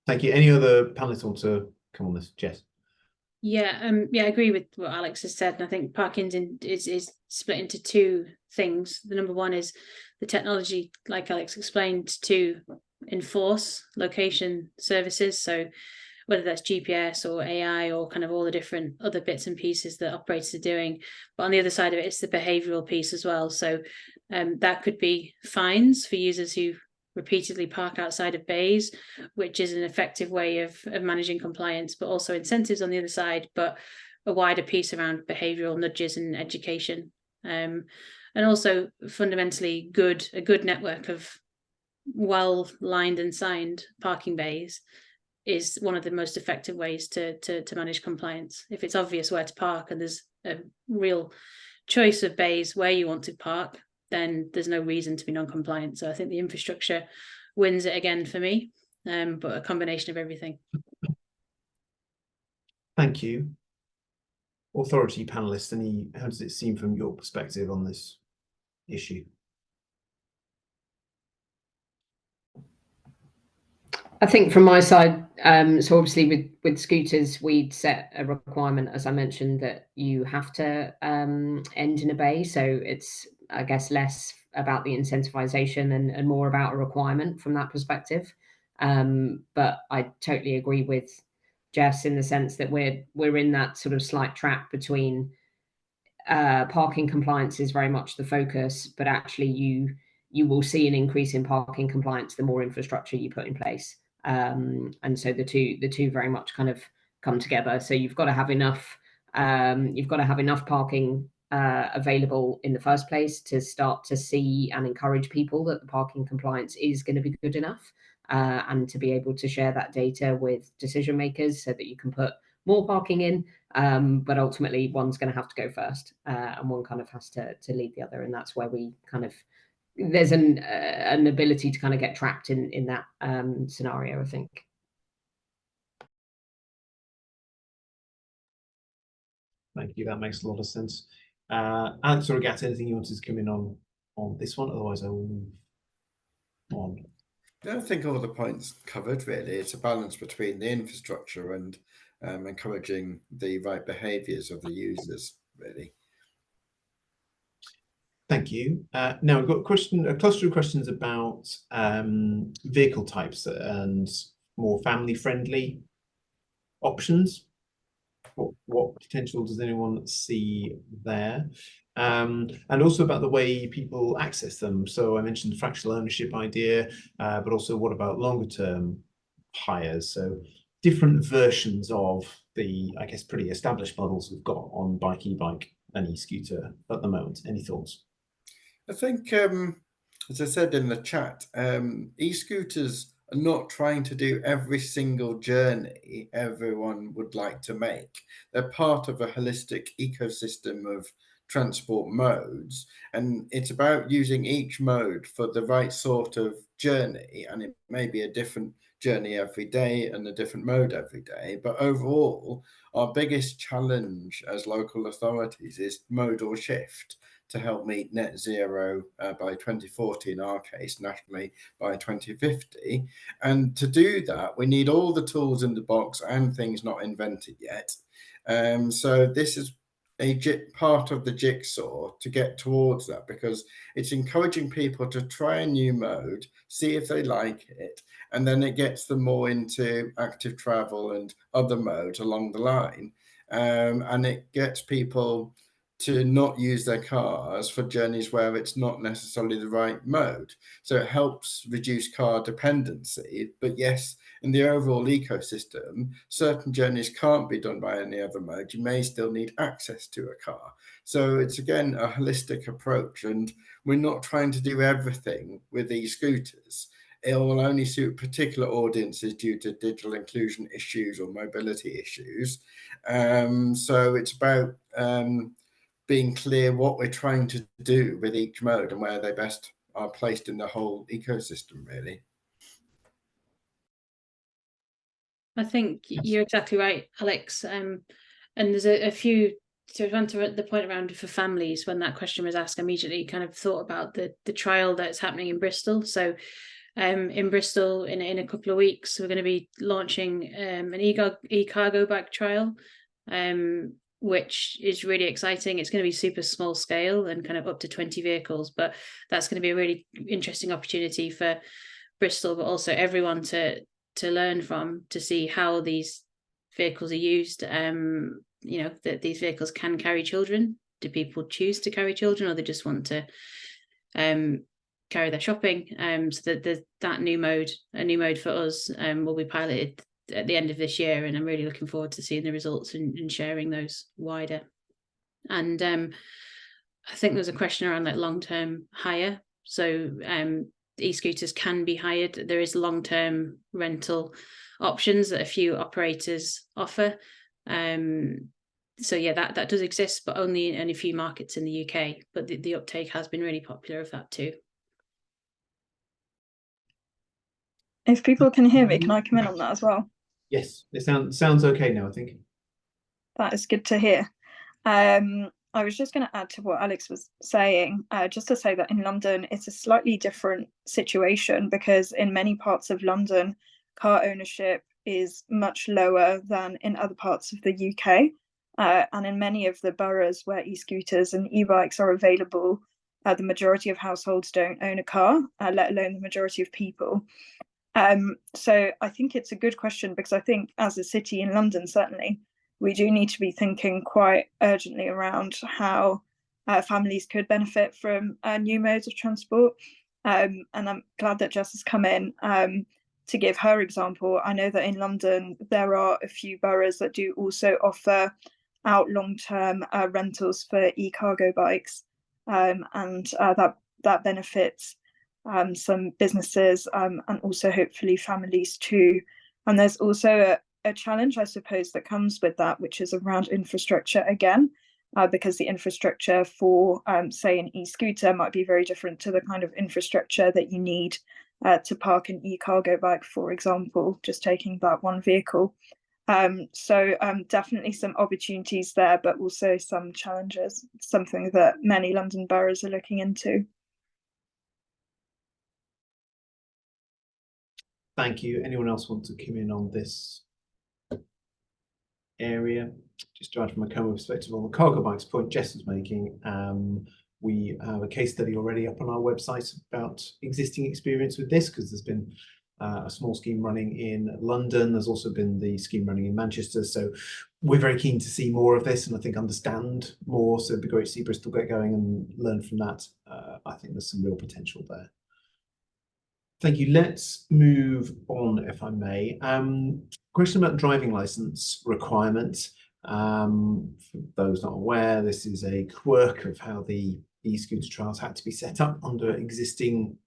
Thank you. Any other panelists want to come on this? Jess? Yeah, I agree with what Alex has said, and I think parking is split into two things. The number one is the technology, like Alex explained, to enforce location services. So whether that's GPS or AI or kind of all the different other bits and pieces that operators are doing. But on the other side of it, it's the behavioural piece as well. So that could be fines for users who repeatedly park outside of bays, which is an effective way of managing compliance, but also incentives on the other side, but a wider piece around behavioural nudges and education. And also fundamentally a good network of well lined and signed parking bays is one of the most effective ways to manage compliance. If it's obvious where to park and there's a real choice of bays where you want to park, then there's no reason to be non-compliant. So I think the infrastructure wins it again for me, but a combination of everything. Thank you. Authority panelists, how does it seem from your perspective on this issue? I think from my side, so obviously with scooters, we'd set a requirement, as I mentioned, that you have to end in a bay. So it's, I guess, less about the incentivization and more about a requirement from that perspective. But I totally agree with Jess in the sense that we're in that sort of slight trap between parking compliance is very much the focus, but actually you will see an increase in parking compliance the more infrastructure you put in place. And so the two very much kind of come together. So you've got to have enough parking available in the first place to start to see and encourage people that the parking compliance is going to be good enough, and to be able to share that data with decision makers so that you can put more parking in. But ultimately one's going to have to go first, and one kind of has to lead the other, and that's where we kind of there's an ability to kind of get trapped in that scenario, I think. Thank you. That makes a lot of sense. Alex or Agathe, anything you wanted to come in on this one? Otherwise, I will move on. I don't think all the points covered, really. It's a balance between the infrastructure and encouraging the right behaviours of the users, really. Thank you. Now we've got a cluster of questions about vehicle types and more family-friendly options. What potential does anyone see there? And also about the way people access them. So I mentioned the fractional ownership idea, but also what about longer-term hires? So different versions of the, I guess, pretty established models we've got on bike, e-bike, and e-scooter at the moment. Any thoughts? I think, as I said in the chat, e-scooters are not trying to do every single journey everyone would like to make. They're part of a holistic ecosystem of transport modes, and it's about using each mode for the right sort of journey, and it may be a different journey every day and a different mode every day, but overall our biggest challenge as local authorities is modal shift to help meet net zero by 2040, in our case, nationally by 2050. And to do that, we need all the tools in the box and things not invented yet. So this is a part of the jigsaw to get towards that, because it's encouraging people to try a new mode, see if they like it, and then it gets them more into active travel and other modes along the line. And it gets people to not use their cars for journeys where it's not necessarily the right mode. So it helps reduce car dependency. But yes, in the overall ecosystem, certain journeys can't be done by any other mode. You may still need access to a car. So it's, again, a holistic approach. And we're not trying to do everything with e-scooters. It will only suit particular audiences due to digital inclusion issues or mobility issues. So it's about being clear what we're trying to do with each mode and where they best are placed in the whole ecosystem, really. I think you're exactly right, Alex. And there's a few, to run to the point around for families, when that question was asked, I immediately kind of thought about the trial that's happening in Bristol. So in Bristol, in a couple of weeks, we're going to be launching an e-cargo bike trial which is really exciting. It's going to be super small scale and kind of up to 20 vehicles, but that's going to be a really interesting opportunity for Bristol, but also everyone to learn from, to see how these vehicles are used. That these vehicles can carry children. Do people choose to carry children, or they just want to carry their shopping? So that new mode, a new mode for us, will be piloted at the end of this year, and I'm really looking forward to seeing the results and sharing those wider. And I think there's a question around like long-term hire. So e-scooters can be hired. There is long-term rental options that a few operators offer. So yeah, that does exist, but only in a few markets in the UK. But the uptake has been really popular of that too. If people can hear me, can I come in on that as well? Yes, it sounds okay now, I think. That is good to hear. I was just going to add to what Alex was saying, just to say that in London, it's a slightly different situation, because in many parts of London, car ownership is much lower than in other parts of the UK. And in many of the boroughs where e-scooters and e-bikes are available, the majority of households don't own a car, let alone the majority of people. So I think it's a good question, because I think as a city in London, certainly, we do need to be thinking quite urgently around how families could benefit from new modes of transport. And I'm glad that Jess has come in to give her example. I know that in London, there are a few boroughs that do also offer out long-term rentals for e-cargo bikes, and that benefits some businesses and also hopefully families too. And there's also a challenge, I suppose, that comes with that, which is around infrastructure again, because the infrastructure for, say, an e-scooter might be very different to the kind of infrastructure that you need to park an e-cargo bike, for example, just taking that one vehicle. So definitely some opportunities there, but also some challenges, something that many London boroughs are looking into. Thank you. Anyone else want to come in on this area? Just to add from a CoMoUK perspective on the cargo bikes point Jess was making, we have a case study already up on our website about existing experience with this, because there's been a small scheme running in London. There's also been the scheme running in Manchester. So we're very keen to see more of this, and I think understand more. So it'd be great to see Bristol get going and learn from that. I think there's some real potential there. Thank you. Let's move on, if I may. Question about driving license requirement. For those not aware, this is a quirk of how the e-scooter trials had to be set up under existing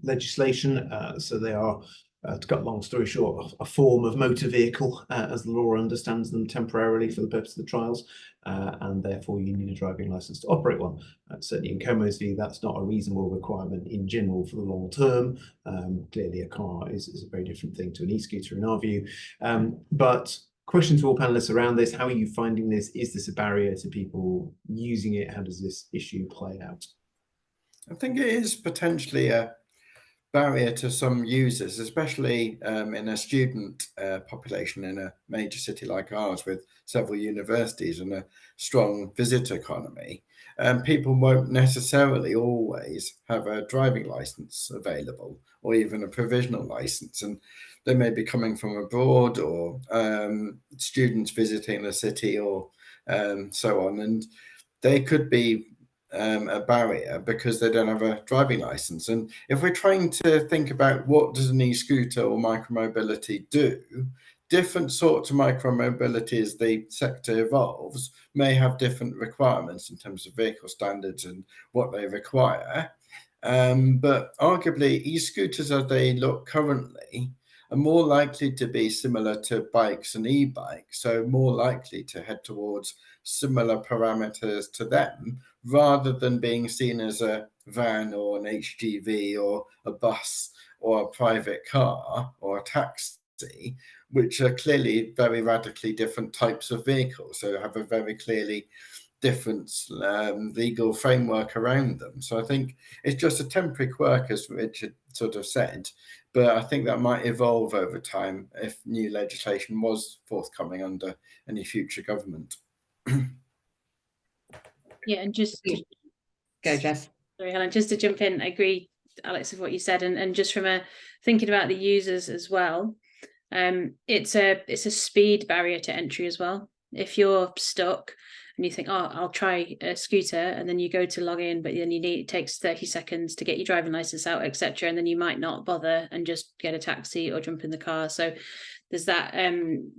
legislation. So they are, to cut a long story short, a form of motor vehicle as the law understands them temporarily for the purpose of the trials, and therefore you need a driving license to operate one. Certainly in CoMo's view, that's not a reasonable requirement in general for the long term. Clearly a car is a very different thing to an e-scooter in our view. But question to all panelists around this: how are you finding this? Is this a barrier to people using it? How does this issue play out? I think it is potentially a barrier to some users, especially in a student population in a major city like ours with several universities and a strong visitor economy. People won't necessarily always have a driving license available, or even a provisional license, and they may be coming from abroad, or students visiting the city, or so on, and they could be a barrier because they don't have a driving license. And if we're trying to think about what does an e-scooter or micromobility do, different sorts of micromobility, as the sector evolves, may have different requirements in terms of vehicle standards and what they require. But arguably, e-scooters as they look currently are more likely to be similar to bikes and e-bikes, so more likely to head towards similar parameters to them, rather than being seen as a van or an HGV or a bus or a private car or a taxi, which are clearly very radically different types of vehicles, so have a very clearly different legal framework around them. So I think it's just a temporary quirk, as Richard sort of said, but I think that might evolve over time if new legislation was forthcoming under any future government. Yeah, and just Go, Jess. sorry, Helen, just to jump in, I agree, Alex, with what you said, and just from a thinking about the users as well, it's a speed barrier to entry as well. If you're stuck and you think, oh, I'll try a scooter, and then you go to log in, but then it takes 30 seconds to get your driving license out, etc., and then you might not bother and just get a taxi or jump in the car. So there's that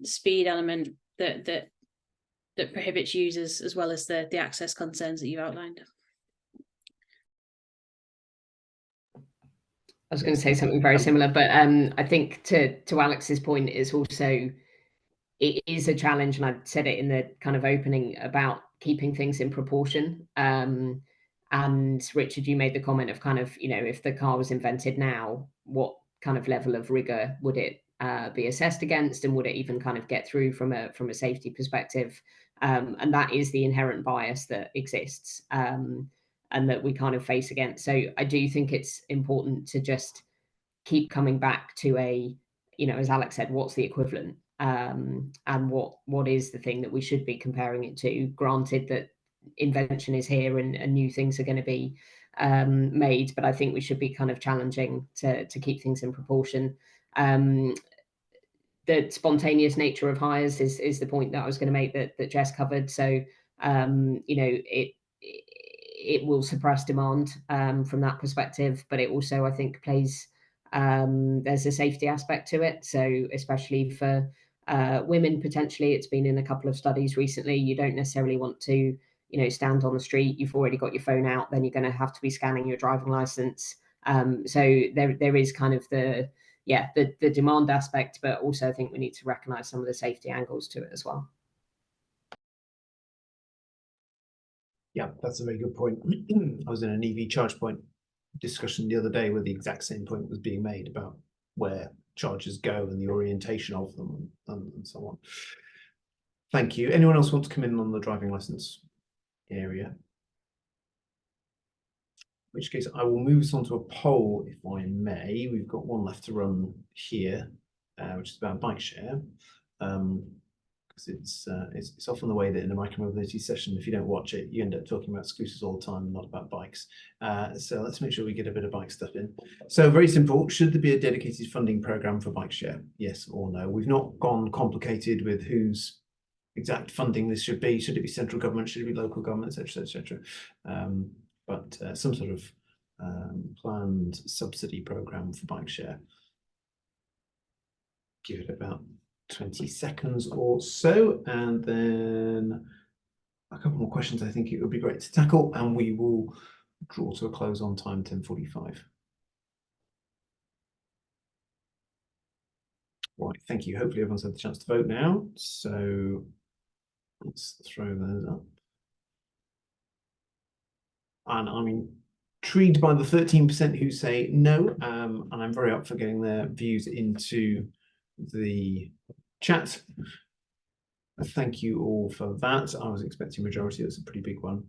speed element that prohibits users, as well as the access concerns that you outlined. I was going to say something very similar, but I think to Alex's point, it is a challenge, and I said it in the kind of opening about keeping things in proportion. And Richard, you made the comment of kind of, if the car was invented now, what kind of level of rigor would it be assessed against, and would it even kind of get through from a safety perspective? And that is the inherent bias that exists. And that we kind of face against. So I do think it's important to just keep coming back to as Alex said, what's the equivalent? And what is the thing that we should be comparing it to? Granted that invention is here and new things are going to be made, but I think we should be kind of challenging to keep things in proportion. The spontaneous nature of hires is the point that I was going to make that Jess covered. So it will suppress demand from that perspective, but it also, I think, plays there's a safety aspect to it. So especially for women, potentially, it's been in a couple of studies recently. You don't necessarily want to stand on the street. You've already got your phone out, then you're going to have to be scanning your driving license. So there is kind of the demand aspect, but also I think we need to recognize some of the safety angles to it as well. Yeah, that's a very good point. I was in an EV charge point discussion the other day where the exact same point was being made about where chargers go and the orientation of them and so on. Thank you. Anyone else want to come in on the driving license area? In which case I will move us on to a poll, if I may. We've got one left to run here, which is about bike share. Because it's often the way that in a micromobility session, if you don't watch it, you end up talking about scooters all the time and not about bikes. So let's make sure we get a bit of bike stuff in. So very simple, should there be a dedicated funding program for bike share? Yes or no? We've not gone complicated with whose exact funding this should be. Should it be central government? Should it be local government, etc., etc. But some sort of planned subsidy program for bike share. Give it about 20 seconds or so, and then a couple more questions I think it would be great to tackle, and we will draw to a close on time, 10:45. Right, thank you. Hopefully everyone's had the chance to vote now, so let's throw those up. And I'm intrigued by the 13% who say no, and I'm very up for getting their views into the chat. Thank you all for that. I was expecting majority. That's a pretty big one.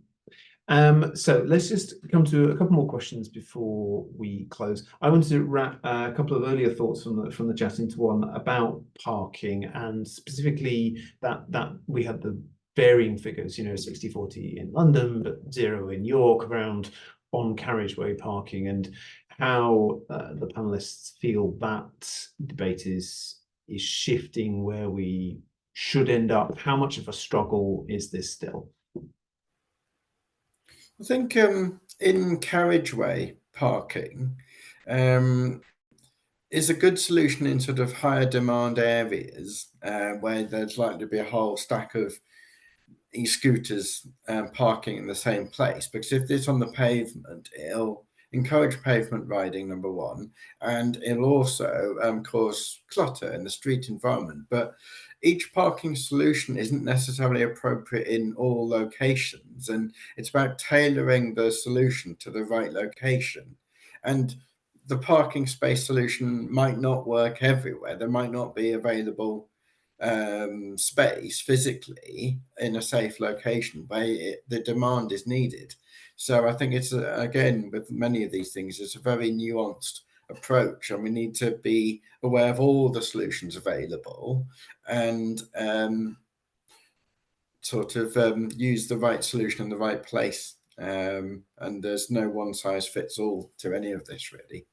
So let's just come to a couple more questions before we close. I wanted to wrap a couple of earlier thoughts from the chat into one about parking, and specifically that we had the varying figures, 60-40 in London, but 0 in York around on carriageway parking, and how the panelists feel that debate is shifting where we should end up. How much of a struggle is this still? I think in carriageway parking is a good solution in sort of higher demand areas where there's likely to be a whole stack of e-scooters parking in the same place, because if it's on the pavement, it'll encourage pavement riding, number one, and it'll also cause clutter in the street environment. But each parking solution isn't necessarily appropriate in all locations, and it's about tailoring the solution to the right location. And the parking space solution might not work everywhere. There might not be available space physically in a safe location where the demand is needed. So I think it's again, with many of these things, it's a very nuanced approach, and we need to be aware of all the solutions available and sort of use the right solution in the right place. And there's no one size fits all to any of this, really.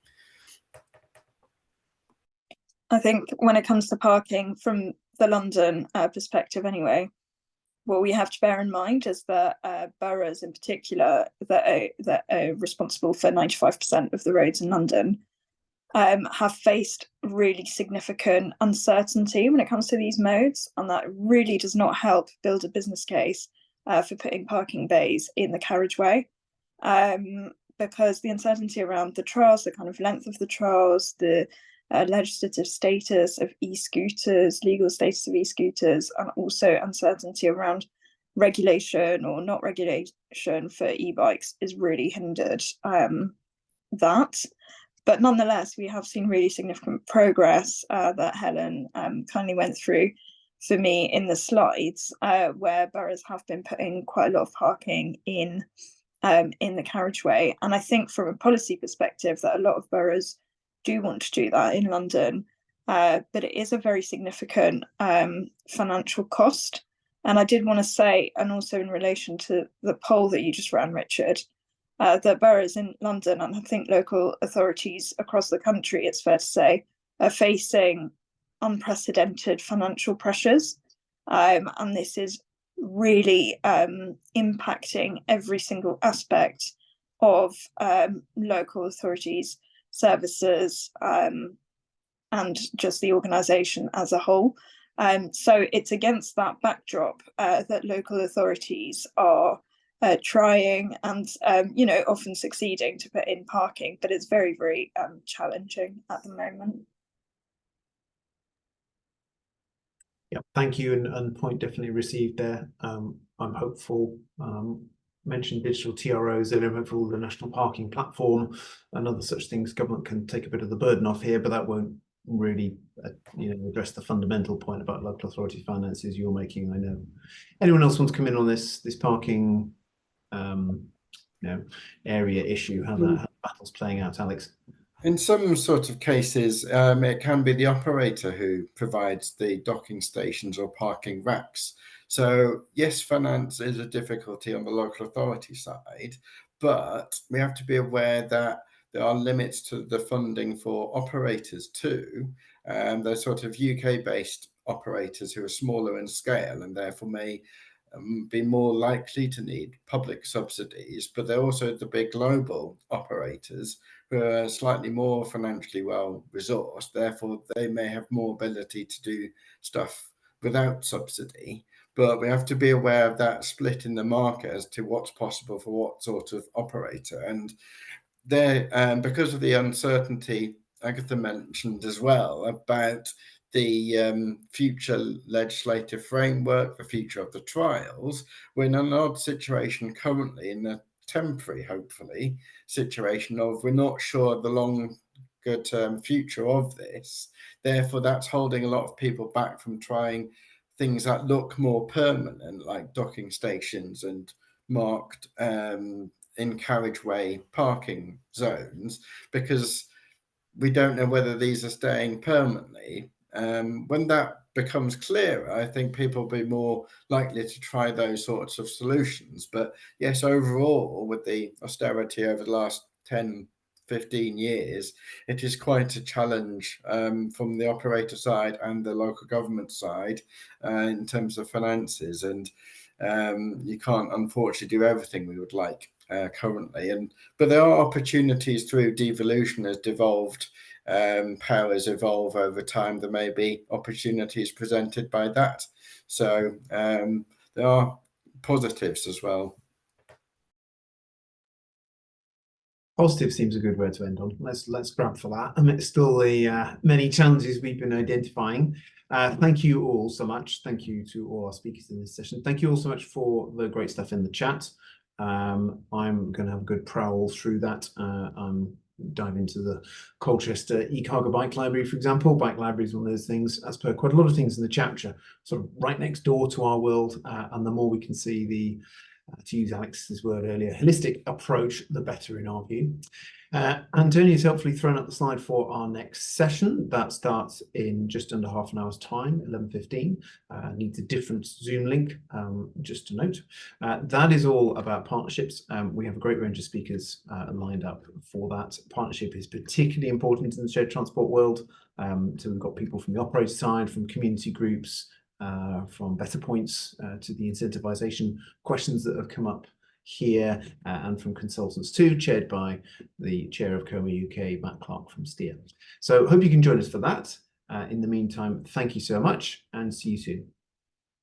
I think when it comes to parking, from the London perspective anyway, what we have to bear in mind is that boroughs in particular that are responsible for 95% of the roads in London have faced really significant uncertainty when it comes to these modes, and that really does not help build a business case for putting parking bays in the carriageway, because the uncertainty around the trials, the kind of length of the trials, the legislative status of e-scooters, legal status of e-scooters, and also uncertainty around regulation or not regulation for e-bikes is really hindered that. But nonetheless, we have seen really significant progress that Helen kindly went through for me in the slides, where boroughs have been putting quite a lot of parking in the carriageway. And I think from a policy perspective that a lot of boroughs do want to do that in London, but it is a very significant financial cost. And I did want to say, and also in relation to the poll that you just ran, Richard, that boroughs in London, and I think local authorities across the country, it's fair to say, are facing unprecedented financial pressures. And this is really impacting every single aspect of local authorities' services and just the organisation as a whole. So it's against that backdrop that local authorities are trying and often succeeding to put in parking, but it's very, very challenging at the moment. Yeah, thank you, and point definitely received there. I'm hopeful. Mentioned digital TROs earlier for the national parking platform and other such things. Government can take a bit of the burden off here, but that won't really address the fundamental point about local authority finances you're making. I know. Anyone else want to come in on this parking area issue, how the battle's playing out, Alex? In some sort of cases, it can be the operator who provides the docking stations or parking racks. So yes, finance is a difficulty on the local authority side, but we have to be aware that there are limits to the funding for operators too. They're sort of UK-based operators who are smaller in scale and therefore may be more likely to need public subsidies, but they're also the big global operators who are slightly more financially well resourced. Therefore, they may have more ability to do stuff without subsidy. But we have to be aware of that split in the market as to what's possible for what sort of operator. And there, because of the uncertainty Agathe mentioned as well about the future legislative framework, the future of the trials, we're in an odd situation currently, in a temporary, hopefully, situation of we're not sure of the longer-term future of this. Therefore, that's holding a lot of people back from trying things that look more permanent, like docking stations and marked in carriageway parking zones, because we don't know whether these are staying permanently. When that becomes clearer, I think people will be more likely to try those sorts of solutions. But yes, overall, with the austerity over the last 10, 15 years, it is quite a challenge from the operator side and the local government side in terms of finances. And you can't, unfortunately, do everything we would like currently. But there are opportunities through devolution as devolved powers evolve over time. There may be opportunities presented by that. So there are positives as well. Positive seems a good word to end on. Let's grab for that. Amidst still the many challenges we've been identifying. Thank you all so much. Thank you to all our speakers in this session. Thank you all so much for the great stuff in the chat. I'm going to have a good prowl through that. I'm dive into the Colchester e-cargo bike library, for example. Bike library is one of those things, as per quite a lot of things in the chapter, sort of right next door to our world. And the more we can see to use Alex's word earlier, holistic approach, the better in our view. Antonia's helpfully thrown up the slide for our next session. That starts in just under half an hour's time, 11:15. Needs a different Zoom link, just to note. That is all about partnerships. We have a great range of speakers lined up for that. Partnership is particularly important in the shared transport world. So we've got people from the operator side, from community groups, from Better Points to the incentivization questions that have come up here, and from consultants too, chaired by the chair of CoMoUK, Matt Clark from Steer. So hope you can join us for that. In the meantime, thank you so much and see you soon.